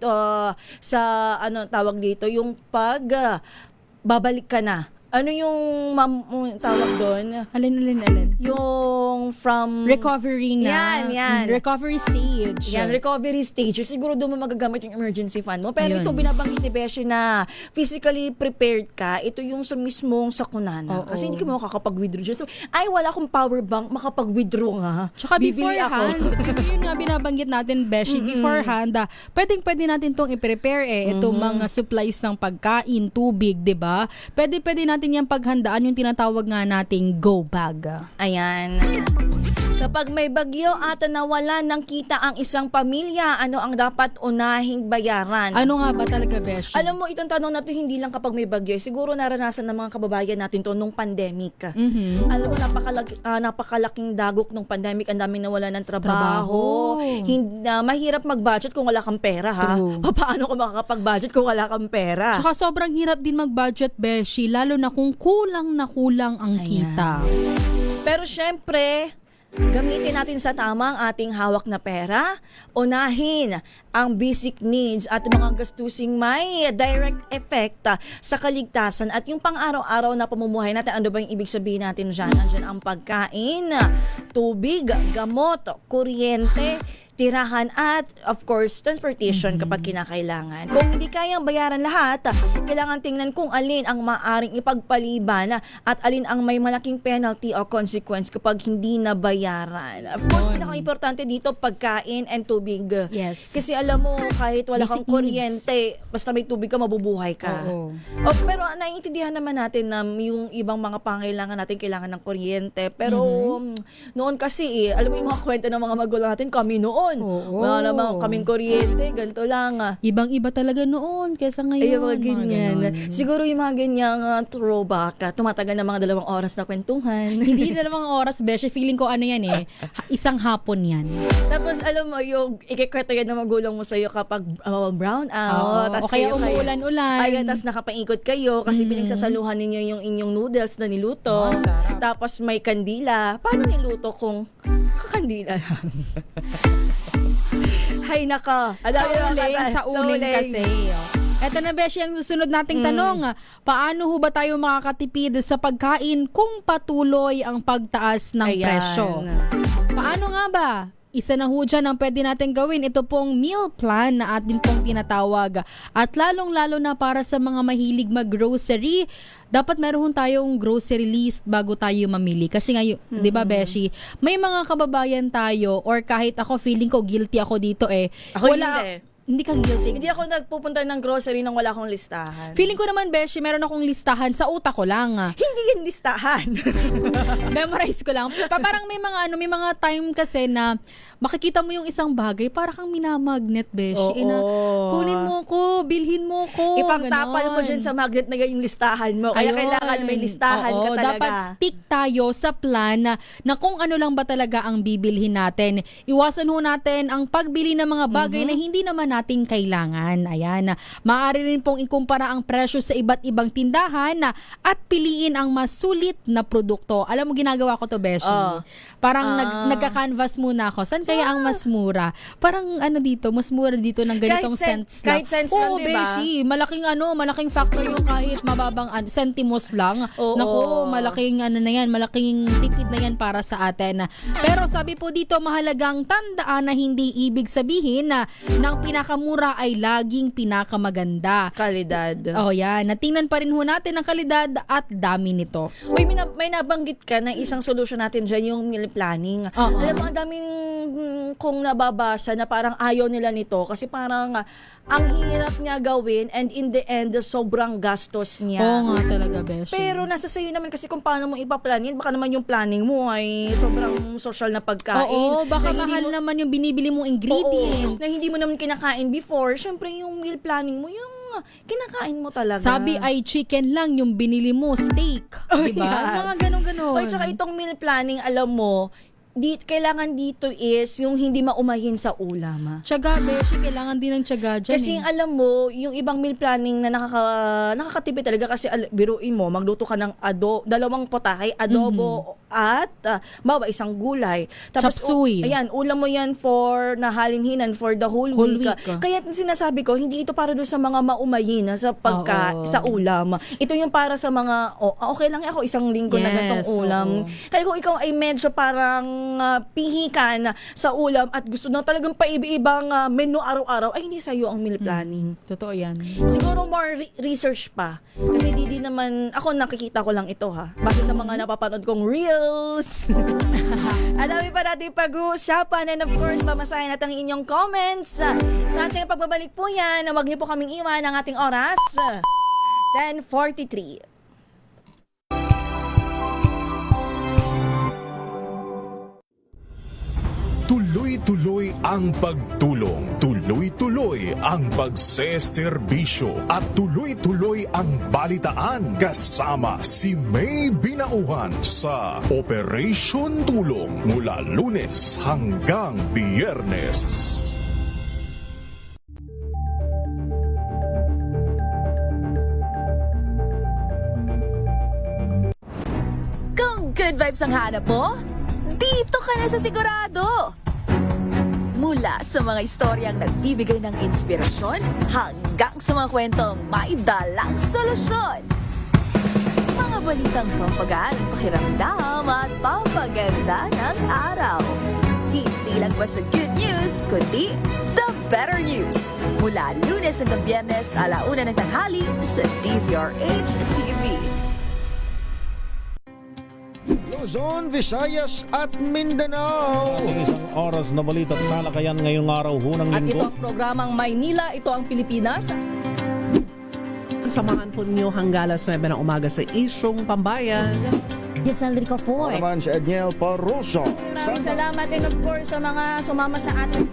sa tawag dito, yung babalik ka na. Ano yung tawag doon? Alin? Yung from recovery na. Yan. Recovery stage. Yan, recovery stage. Siguro doon mo magagamit yung emergency fund mo. Pero Ayun. ito, binabanggit ni Beshi na physically prepared ka. Ito yung sa mismong sakunana. Kasi hindi ka makakapag-withdraw dyan. So, wala akong power bank, makapag-withdraw nga. Tsaka Bibili beforehand, yun nga binabanggit natin, Beshi, beforehand, pwede natin tong i-prepare itong mga supplies ng pagkain, tubig, 'di ba? Pwede natin yung paghandaan yung tinatawag nga nating go bag. Ayan. Kapag may bagyo at nawala ng kita ang isang pamilya, ano ang dapat unahing bayaran? Ano nga ba talaga, Beshi? Alam mo, itong tanong na to hindi lang kapag may bagyo. Siguro naranasan ng mga kababayan natin to nung pandemic. Alam mo, napakalaking dagok nung pandemic. Ang daming nawala ng trabaho. Mahirap mag-budget kung wala kang pera, ha? Paano ka makakapag-budget kung wala kang pera? Tsaka sobrang hirap din mag-budget, Beshi, lalo na kung kulang ang kita. Pero syempre, gamitin natin sa tama ang ating hawak na pera. Unahin ang basic needs at mga gastusing may direct effect sa kaligtasan at yung pang-araw-araw na pamumuhay natin. Ano ba yung ibig sabihin natin dyan? Andyan ang pagkain, tubig, gamot, kuryente, tirahan at of course transportation kapag kinakailangan. Kung hindi kayang bayaran lahat, kailangan tingnan kung alin ang maaring ipagpaliban at alin ang may malaking penalty o consequence kapag hindi na bayaran. Of course, pinaka-importante dito pagkain and tubig. Yes. Kasi alam mo, kahit wala Basic kang kuryente, basta may tubig ka, mabubuhay ka. Pero naiintindihan naman natin na yung ibang mga pangailangan natin kailangan ng kuryente. Pero noon kasi alam mo yung mga kwento ng mga magulang natin, kami noon. Wala naman kaming kuryente, ganito lang. Ibang-iba talaga noon kaysa ngayon. Ay, mga ganyan. Siguro yung mga ganyang throwback, tumatagal na mga 2 oras na kwentuhan. Hindi 2 oras, Beshi. Feeling ko isang hapon yan. Tapos alam mo, yung ikikwento yan ng magulang mo sa'yo kapag brown out. O kaya umuulan-ulan. Ay, tapos nakapaikot kayo kasi pinagsasaluhan ninyo yung inyong noodles na niluto. Tapos may kandila. Paano niluto kung kakandila lang? Hay naka. Sa uling kasi. Eto na, Beshi, ang susunod nating tanong. Paano ho ba tayo makakatipid sa pagkain kung patuloy ang pagtaas ng presyo? Paano nga ba? isa na ho dyan ang pwede natin gawin. Ito pong meal plan na atin pong tinatawag. At lalong-lalo na para sa mga mahilig mag-grocery, dapat meron tayong grocery list bago tayo mamili. Kasi ngayon, di ba Beshi, may mga kababayan tayo or kahit ako, feeling ko guilty ako dito Ako Hindi ka guilty. Hindi ako nagpupunta ng grocery nang wala akong listahan. Feeling ko naman, Beshi, meron akong listahan sa utak ko lang. Hindi yung listahan. Memorize ko lang. Parang may mga time kasi na makikita mo yung isang bagay, para kang minamagnet, Beshi. Kunin mo ko, bilhin mo ko. Ipangtapal mo dyan sa magnet na yung listahan mo. Kaya kailangan may listahan ka talaga. Dapat stick tayo sa plan na kung ano lang ba talaga ang bibilhin natin. Iwasan ho natin ang pagbili ng mga bagay na hindi naman nating kailangan. Ayan. Maaari rin pong ikumpara ang presyo sa iba't ibang tindahan at piliin ang mas sulit na produkto. Alam mo, ginagawa ko to, Beshi. Parang nagka-canvas muna ako. Saan kaya ang mas mura? Parang dito, mas mura dito ng ganitong cents lang. Kahit cents lang, diba? Beshi. Malaking factor yung kahit mababang sentimos lang. Naku, malaking malaking tipid na yan para sa atin. Pero sabi po dito, mahalagang tandaan na hindi ibig sabihin na ng pinakamura ay laging pinakamaganda. Kalidad. Yan. Natingnan pa rin ho natin ang kalidad at dami nito. Uy, may nabanggit ka na isang solution natin dyan, yung meal planning. Alam mo, ang daming kong nababasa na parang ayaw nila nito kasi parang ang hirap niya gawin and in the end, sobrang gastos niya. Oo nga talaga, Beshi. Pero nasa sayo naman kasi kung paano mo ipaplanin, baka naman yung planning mo ay sobrang social na pagkain. Baka mahal naman yung binibili mong ingredients. Na hindi mo naman kinakain before. Syempre yung meal planning mo, yung kinakain mo talaga. Sabi ay chicken lang yung binili mo, steak. Diba? Mga ganun-ganun. At saka itong meal planning, alam mo, kailangan dito is yung hindi maumahin sa ulam. Tiyaga, Beshi, kailangan din ng tiyaga dyan. Kasi alam mo, yung ibang meal planning na nakakatipid talaga kasi biruin mo, magluto ka ng dalawang potahe, adobo at isang gulay. Tapos, chapsuy. Ulam mo yan for nahalinhinan for the whole week. Kaya sinasabi ko, hindi ito para doon sa mga maumahin sa sa ulam. Ito yung para sa mga, okay lang ako isang linggo na gantong ulam. Kaya kung ikaw ay medyo parang pihikan sa ulam at gusto na talagang paiba-ibang menu araw-araw, ay hindi sa'yo ang meal planning. Totoo yan. Siguro more research pa. Kasi di naman, ako nakikita ko lang ito base sa mga napapanood kong reels. Alawin pa natin pag-uusapan and of course, mamasahin natin ang inyong comments. Sa ating pagbabalik po yan, huwag niyo po kaming iwan ang ating oras. 10:43. Tuloy-tuloy ang pagtulong, tuloy-tuloy ang pagseserbisyo at tuloy-tuloy ang balitaan kasama si May Binauhan sa Operation Tulong mula Lunes hanggang Biyernes. Kung good vibes ang hanap mo, dito ka na sa sigurado! Mula sa mga istoryang nagbibigay ng inspirasyon hanggang sa mga kwentong may dalang solusyon. Mga balitang pampagaan, pakiramdam at pampaganda ng araw. Hindi lang ba sa good news, kundi the better news. Mula Lunes hanggang Biyernes, 1:00 ng tanghali sa DZRH TV. Luzon, Visayas at Mindanao. Ang isang oras na balita at talakayan ngayong araw ng At ito linggo. ang programang Maynila, ito ang Pilipinas. Samahan po ninyo hanggang alas 9 ng umaga sa Isyong Pambayan. Giselle Rico po. Naman si Edniel Paruso. Maraming salamat and of course sa mga sumama sa atin.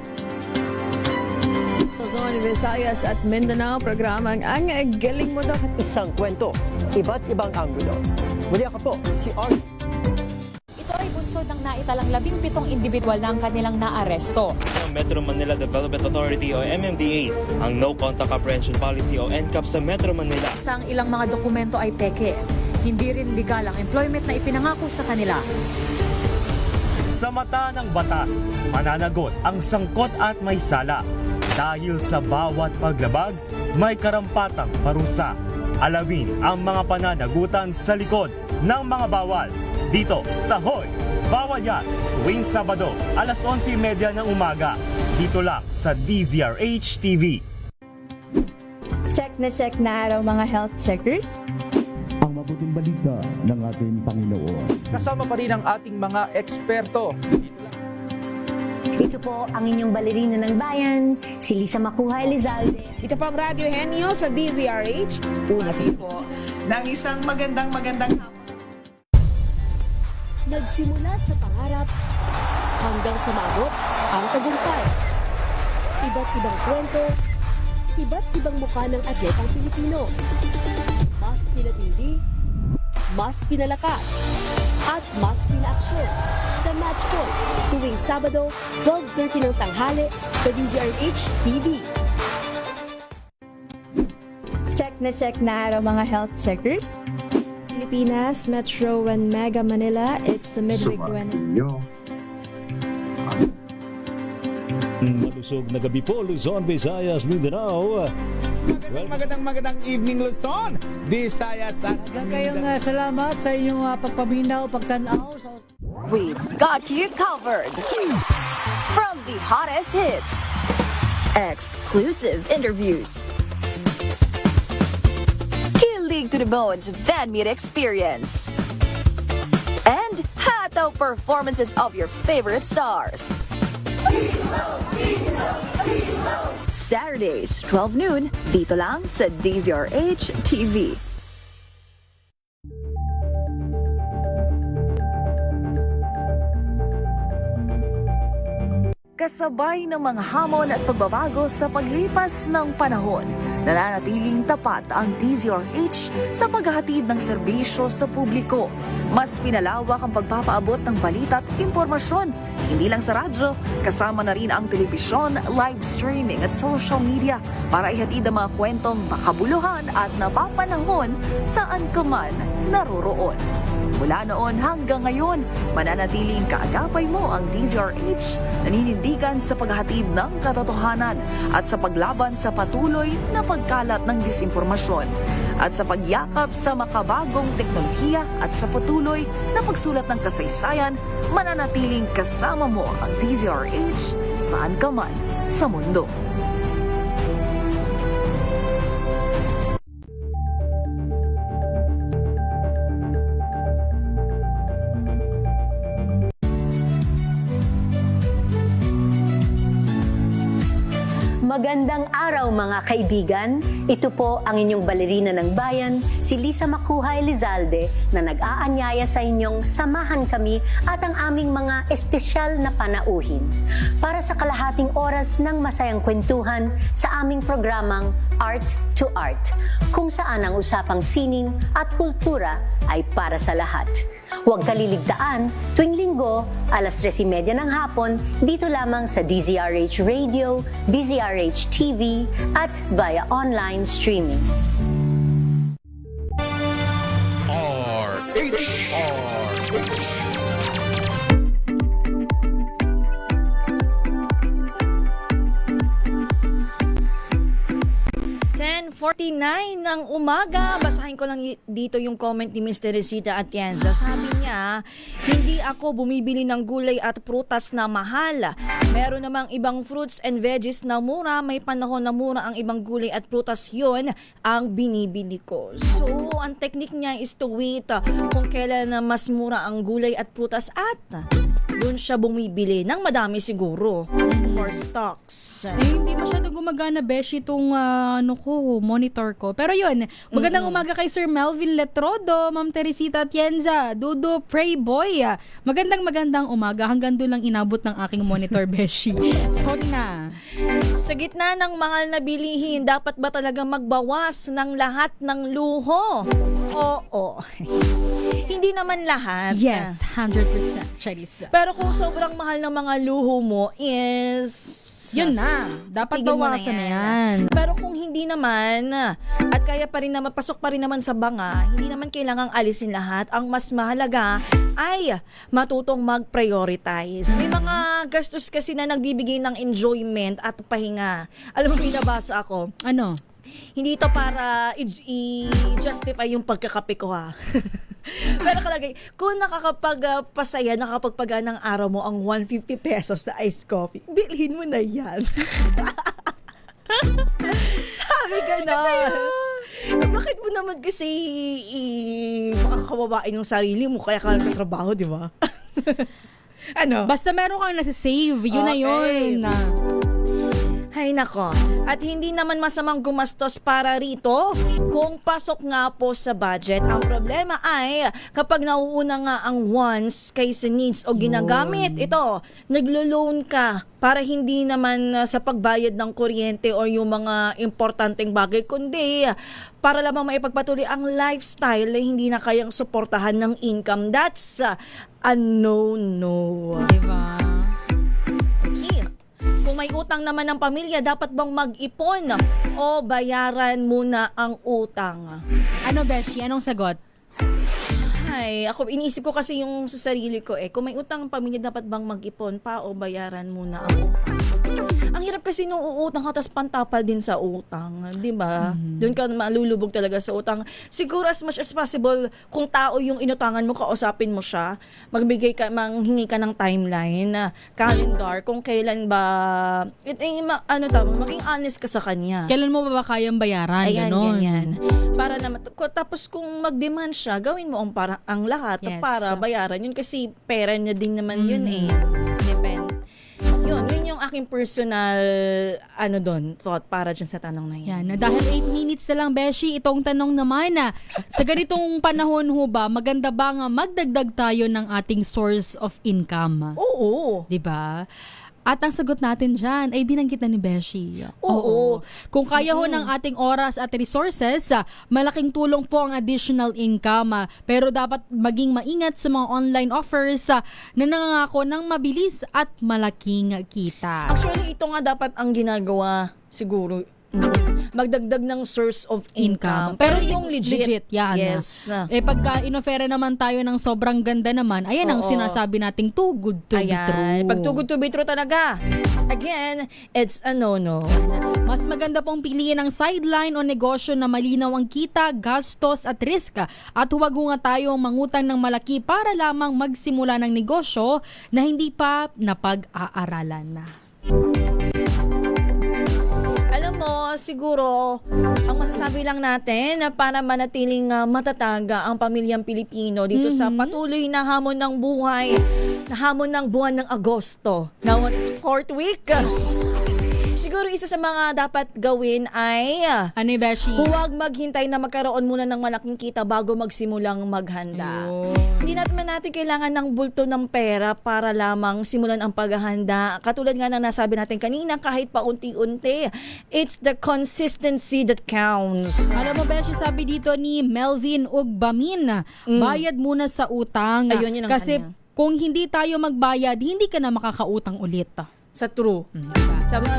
Luzon, Visayas at Mindanao, programang Ang Galing Mo Daw. Isang kwento, iba't ibang anggulo. Muli ako po, si Art. Ito ay bunsod ng naitalang 17 individual na ang kanilang naaresto. Ang Metro Manila Development Authority o MMDA, ang No Contact Apprehension Policy o NCAP sa Metro Manila. Sa ang ilang mga dokumento ay peke. Hindi rin legal ang employment na ipinangako sa kanila. Sa mata ng batas, mananagot ang sangkot at may sala. Dahil sa bawat paglabag, may karampatang parusa. Alawin ang mga pananagutan sa likod ng mga bawal dito sa Hoy Bawal yan tuwing Sabado, alas 11:30 ng umaga. Dito lang sa DZRH TV. Check na araw mga health checkers. Ang mabuting balita ng ating Panginoon. Kasama pa rin ang ating mga eksperto. Ito po ang inyong balerina ng bayan, si Lisa Macuhay Lizalde. Ito po ang Radyo Henyo sa DZRH. Una po ng isang magandang hapon. Nagsimula sa pangarap hanggang sa maabot ang tagumpay. Iba't ibang kwento, iba't ibang mukha ng atletang Pilipino. Mas pinatindi, mas pinalakas, at mas pinaaksyon sa Match Point tuwing Sabado, 12:30 ng tanghali sa DZRH TV. Check na araw mga health checkers. Pilipinas, Metro and Mega Manila, it's the midweek Wednesday. Malusog na gabi po, Luzon, Visayas, Mindanao. Magandang evening Luzon, Visayas at Kayong salamat sa inyong pagpaminaw, pagtanaw. We've got you covered. From the hottest hits, exclusive interviews, kilig to the bones fan meet experience, and hataw performances of your favorite stars. Saturdays, 12 noon, dito lang sa DZRH TV. Kasabay ng mga hamon at pagbabago sa paglipas ng panahon, nananatiling tapat ang DZRH sa paghahatid ng serbisyo sa publiko. Mas pinalawak ang pagpapaabot ng balita at impormasyon, hindi lang sa radyo, kasama na rin ang telebisyon, live streaming at social media para ihatid ang mga kwentong makabuluhan at napapanahon saan ka man naroroon. Mula noon hanggang ngayon, mananatiling kaagapay mo ang DZRH, naninindigan sa paghahatid ng katotohanan at sa paglaban sa patuloy na pagkalat ng disinformasyon at sa pagyakap sa makabagong teknolohiya at sa patuloy na pagsulat ng kasaysayan, mananatiling kasama mo ang DZRH saan ka man sa mundo. Magandang araw mga kaibigan. Ito po ang inyong balerina ng bayan, si Lisa Macuhay Lizalde, na nag-aanyaya sa inyong samahan kami at ang aming mga espesyal na panauhin para sa kalahating oras ng masayang kwentuhan sa aming programang Art to Art, kung saan ang usapang sining at kultura ay para sa lahat. Huwag kaliligtaan, tuwing linggo, alas 3:30 ng hapon, dito lamang sa DZRH Radio, DZRH TV, at via online streaming. RH. 10:49 ng umaga. Basahin ko lang dito yung comment ni Ms. Teresita Atienza. Sabi niya, hindi ako bumibili ng gulay at prutas na mahal. Meron namang ibang fruits and veggies na mura. May panahon na mura ang ibang gulay at prutas, yun ang binibili ko. So, ang technique niya is to wait kung kailan na mas mura ang gulay at prutas at doon siya bumibili ng madami siguro for stocks. Hindi masyado gumagana, Beshi, itong monitor ko. Pero yun, magandang umaga kay Sir Melvin Letrodo, Ma'am Teresita Atienza, Dudo Prayboy. Magandang umaga. Hanggang doon lang inabot ng aking monitor, Beshi. Sorry na. Sa gitna ng mahal na bilihin, dapat ba talaga magbawas ng lahat ng luho? Oo. Hindi naman lahat. Yes, 100%. Charis. Pero kung sobrang mahal ng mga luho mo is... Yun na. Dapat bawasan na yan. Pero kung hindi naman, at kaya pa rin naman, pasok pa rin naman sa banga, hindi naman kailangang alisin lahat. Ang mas mahalaga ay matutong mag-prioritize. May mga gastos kasi na nagbibigay ng enjoyment at pahinga. Alam mo, binabasa ako. Ano? Hindi ito para i-justify yung pagkakape ko, ha. Pero kalagay, kung nakakapagpasaya, nakakapagpagaan ng araw mo ang 150 pesos na iced coffee, bilhin mo na yan. Sabi ka na. Bakit mo naman kasi makakababain yung sarili mo kaya ka nagtatrabaho, di ba? Ano? Basta meron kang nasa-save, yun na yun. Ay nako, at hindi naman masamang gumastos para rito kung pasok nga po sa budget. Ang problema ay kapag nauuna nga ang wants kaysa needs o ginagamit, ito, naglo-loan ka para hindi naman sa pagbayad ng kuryente o yung mga importanteng bagay, kundi para lamang maipagpatuloy ang lifestyle na hindi na kayang suportahan ng income. That's a no-no. Diba? Kung may utang naman ng pamilya, dapat bang mag-ipon o bayaran muna ang utang? Ano, Beshi? Anong sagot? Ay, ako iniisip ko kasi yung sa sarili ko kung may utang ang pamilya, dapat bang mag-ipon pa o bayaran muna ang utang? Ang hirap kasi nung uutang ka tapos pantapal din sa utang, di ba? Doon ka malulubog talaga sa utang. Siguro as much as possible, kung tao yung inutangan mo, kausapin mo siya, manghingi ka ng timeline, calendar, kung kailan ba, maging honest ka sa kanya. Kailan mo ba kayang bayaran? Ayan, ganon. ganyan. Para naman, tapos kung mag-demand siya, gawin mo ang lahat para bayaran yun kasi pera niya din naman yun Depende. Yun yung aking personal thought para dyan sa tanong na yan. Dahil 8 minutes na lang, Beshi, itong tanong naman sa ganitong panahon ho ba, maganda ba nga magdagdag tayo ng ating source of income? Oo. Diba? At ang sagot natin dyan ay binanggit na ni Beshi. Oo. Kung kaya ho ng ating oras at resources, malaking tulong po ang additional income. Pero dapat maging maingat sa mga online offers na nangangako ng mabilis at malaking kita. Actually, ito nga dapat ang ginagawa siguro. Magdagdag ng source of income. Pero yung legit yan. Yes. Pagka inofera naman tayo ng sobrang ganda naman, ayan ang sinasabi nating too good to be true. Pag too good to be true talaga, again, it's a no-no. Mas maganda pong piliin ang sideline o negosyo na malinaw ang kita, gastos at risk. At huwag nga tayong mangutang ng malaki para lamang magsimula ng negosyo na hindi pa napag-aaralan na. Siguro, ang masasabi lang natin na para manatiling matatag ang pamilyang Pilipino dito sa patuloy na hamon ng buhay, na hamon ng buwan ng Agosto. Now, it's 4th week. Siguro isa sa mga dapat gawin ay Beshi? Huwag maghintay na magkaroon muna ng malaking kita bago magsimulang maghanda. Hindi natin kailangan ng bulto ng pera para lamang simulan ang paghahanda. Katulad nga na nasabi natin kanina, kahit paunti-unti, it's the consistency that counts. Alam mo, Beshi, sabi dito ni Melvin Ugbamin, bayad muna sa utang. Ayun, yun ang kasi kanya. Kung hindi tayo magbayad, hindi ka na makakautang ulit. Sa true. Sabi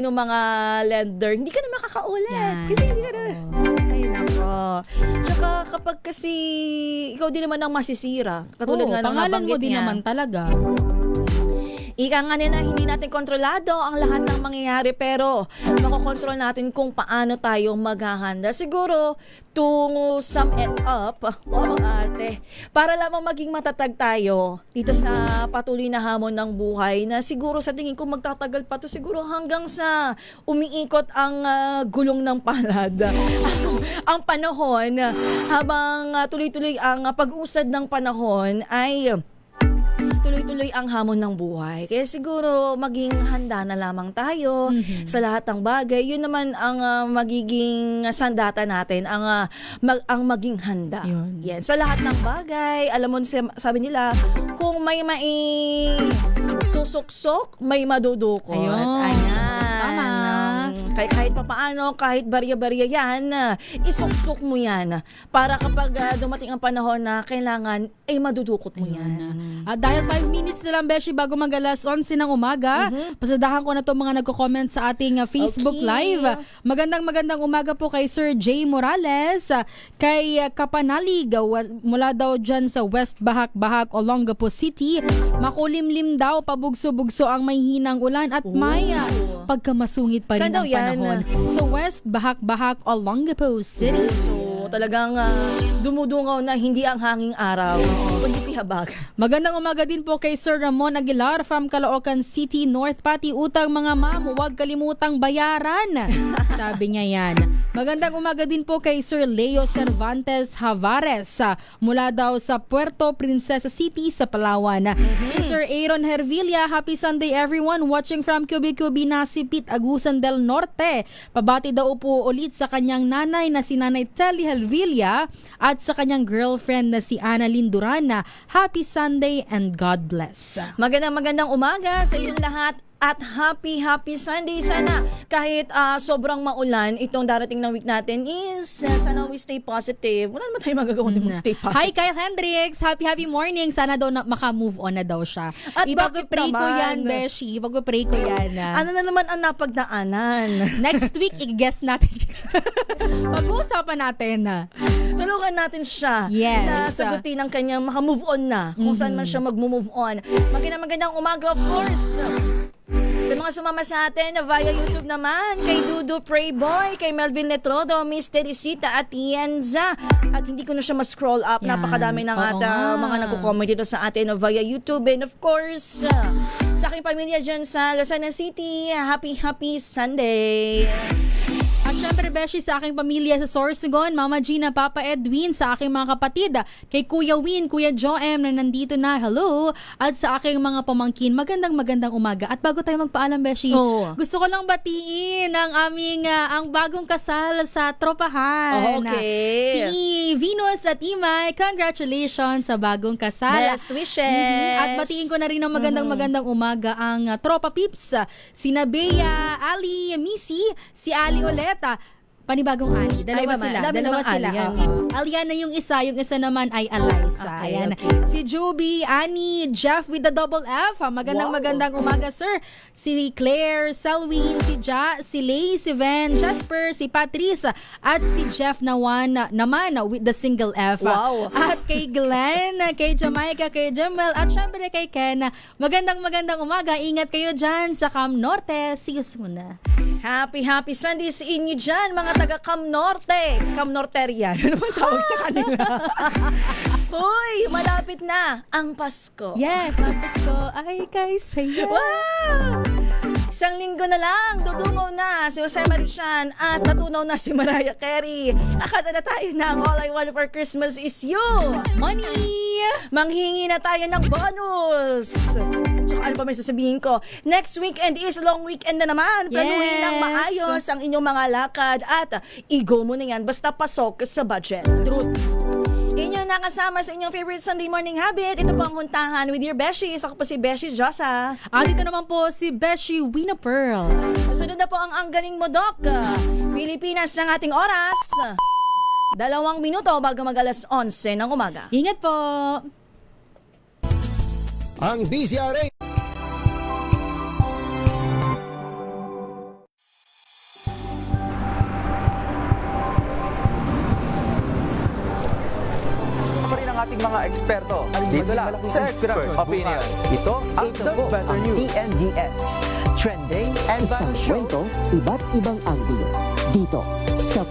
ng mga lender, hindi ka na makakaulit. Kasi hindi ka na. Ay, nako. Tsaka kapag kasi ikaw din naman ang masisira. Katulad nga ng pangalan mo nabanggit din niya. naman talaga. Ika nga na hindi natin kontrolado ang lahat ng mangyayari, pero makokontrol natin kung paano tayo maghahanda. Siguro, to sum it up, ate, para lamang maging matatag tayo dito sa patuloy na hamon ng buhay na siguro sa tingin ko magtatagal pa to siguro hanggang sa umiikot ang gulong ng palad. Ang panahon, habang tuloy-tuloy ang pag-usad ng panahon ay tuloy-tuloy ang hamon ng buhay. Kaya siguro maging handa na lamang tayo sa lahat ng bagay. Yun naman ang magiging sandata natin, ang maging handa. Yan. Sa lahat ng bagay, alam mo, sabi nila, kung may susuksok, may madudukot. Ayan. Tama. Kahit papaano, kahit barya-barya yan, isuksok mo yan. Para kapag dumating ang panahon na kailangan, ay madudukot mo yan. At dahil 5 minutes na lang, Beshi, bago mag-alas 11 ng umaga, pasadahan ko na itong mga nagko-comment sa ating Facebook Live. Magandang umaga po kay Sir J. Morales, kay Kapanalig, mula daw dyan sa West Bahak-Bahak, Olongapo City. Makulimlim daw, pabugso-bugso ang may hinang ulan at may pagkamasungit pa rin ang panahon. Sa West Bahak-Bahak, Olongapo City. So, talagang dumudungaw na hindi ang hanging araw, kundi si habag. Magandang umaga din po kay Sir Ramon Aguilar from Caloocan City, North Pati. Utang mga ma'am, huwag kalimutang bayaran. Sabi niya yan. Magandang umaga din po kay Sir Leo Cervantes Havares mula daw sa Puerto Princesa City sa Palawan. Si Sir Aaron Hervilla, happy Sunday everyone watching from Cubi-Cubi Nasipit, Agusan del Norte. Pabati daw po ulit sa kanyang nanay na si Nanay Telly Hervilla at sa kanyang girlfriend na si Ana Lindurana. Happy Sunday and God bless. Magandang umaga sa inyong lahat. At happy Sunday. Sana kahit sobrang maulan itong darating na week natin is sana we stay positive. Wala naman tayo magagawa na mag-stay positive. Hi Kyle Hendricks, happy morning. Sana daw maka-move on na daw siya. At Ipag-pray ko yan, Beshi. Ipag-pray ko yan. Ano na naman ang napagdaanan? Next week, i-guess natin. Pag-uusapan natin. Tulungan natin siya na Yes. sagutin ang kanyang maka-move on na kung saan man siya mag-move on. Magandang umaga, of course. Sa mga sumama sa atin via YouTube naman, kay Dudu Prayboy, kay Melvin Letrodo, Miss Teresita at Tienza. At hindi ko na siya ma-scroll up. Yan. Napakadami ng Oo nga. mga nagko-comment dito sa atin via YouTube. And of course, sa aking pamilya dyan sa Lucena City, happy Sunday. At syempre, Beshi, sa aking pamilya sa Sorsogon, Mama Gina, Papa Edwin, sa aking mga kapatid, kay Kuya Win, Kuya Joem na nandito na, hello, at sa aking mga pamangkin, magandang umaga. At bago tayo magpaalam, Beshi, gusto ko lang batiin ang aming, ang bagong kasal sa tropahan. Okay. Si Venus at Imay, congratulations sa bagong kasal. Best wishes. At batiin ko na rin ng magandang umaga ang tropa pips, si Bea, Ali, Missy, si Ali ulit. Panibagong Ali. Dalawa sila. Aliana yung isa naman ay Eliza. Okay, Ayan. okay. Si Juby, Annie, Jeff with the double F. Magandang umaga, sir. Si Claire, Selwyn, si Ja, si Lay, si Van, Jasper, si Patrice, at si Jeff naman with the single F. Wow. At kay Glenn, kay Jamaica, kay Jamel, at syempre kay Ken. Magandang umaga. Ingat kayo dyan sa Cam Norte. See you soon. Happy Sunday sa inyo dyan, mga taga Cam Norte. Cam Norterian. Ano bang tawag sa kanila? Hoy, malapit na ang Pasko. Yes, ang Pasko ay kay saya. Wow! Isang linggo na lang, dudungaw na si Jose Marichan at natunaw na si Mariah Carey. Akata na tayo ng All I Want for Christmas is You. Money! Manghingi na tayo ng bonus. Tsaka ano pa may sasabihin ko? Next weekend is long weekend na naman. Planuhin lang maayos ang inyong mga lakad at i-go mo na yan basta pasok sa budget. Truth. Inyo nakasama sa inyong favorite Sunday morning habit. Ito po ang Huntahan with your Beshi. Ako po si Beshi Josa. At dito naman po si Beshi Wina Pearl. Susunod na po ang Galing Mo Doc. Pilipinas ng ating oras. 2 minuto bago mag-alas 11 ng umaga. Ingat po. Ang DZRH. Pa rin ang ating mga eksperto. Dito lang sa Expert Opinion. Ito ang The Better News. TNVS. Trending and Isang kwento, iba't ibang anggulo. Dito sa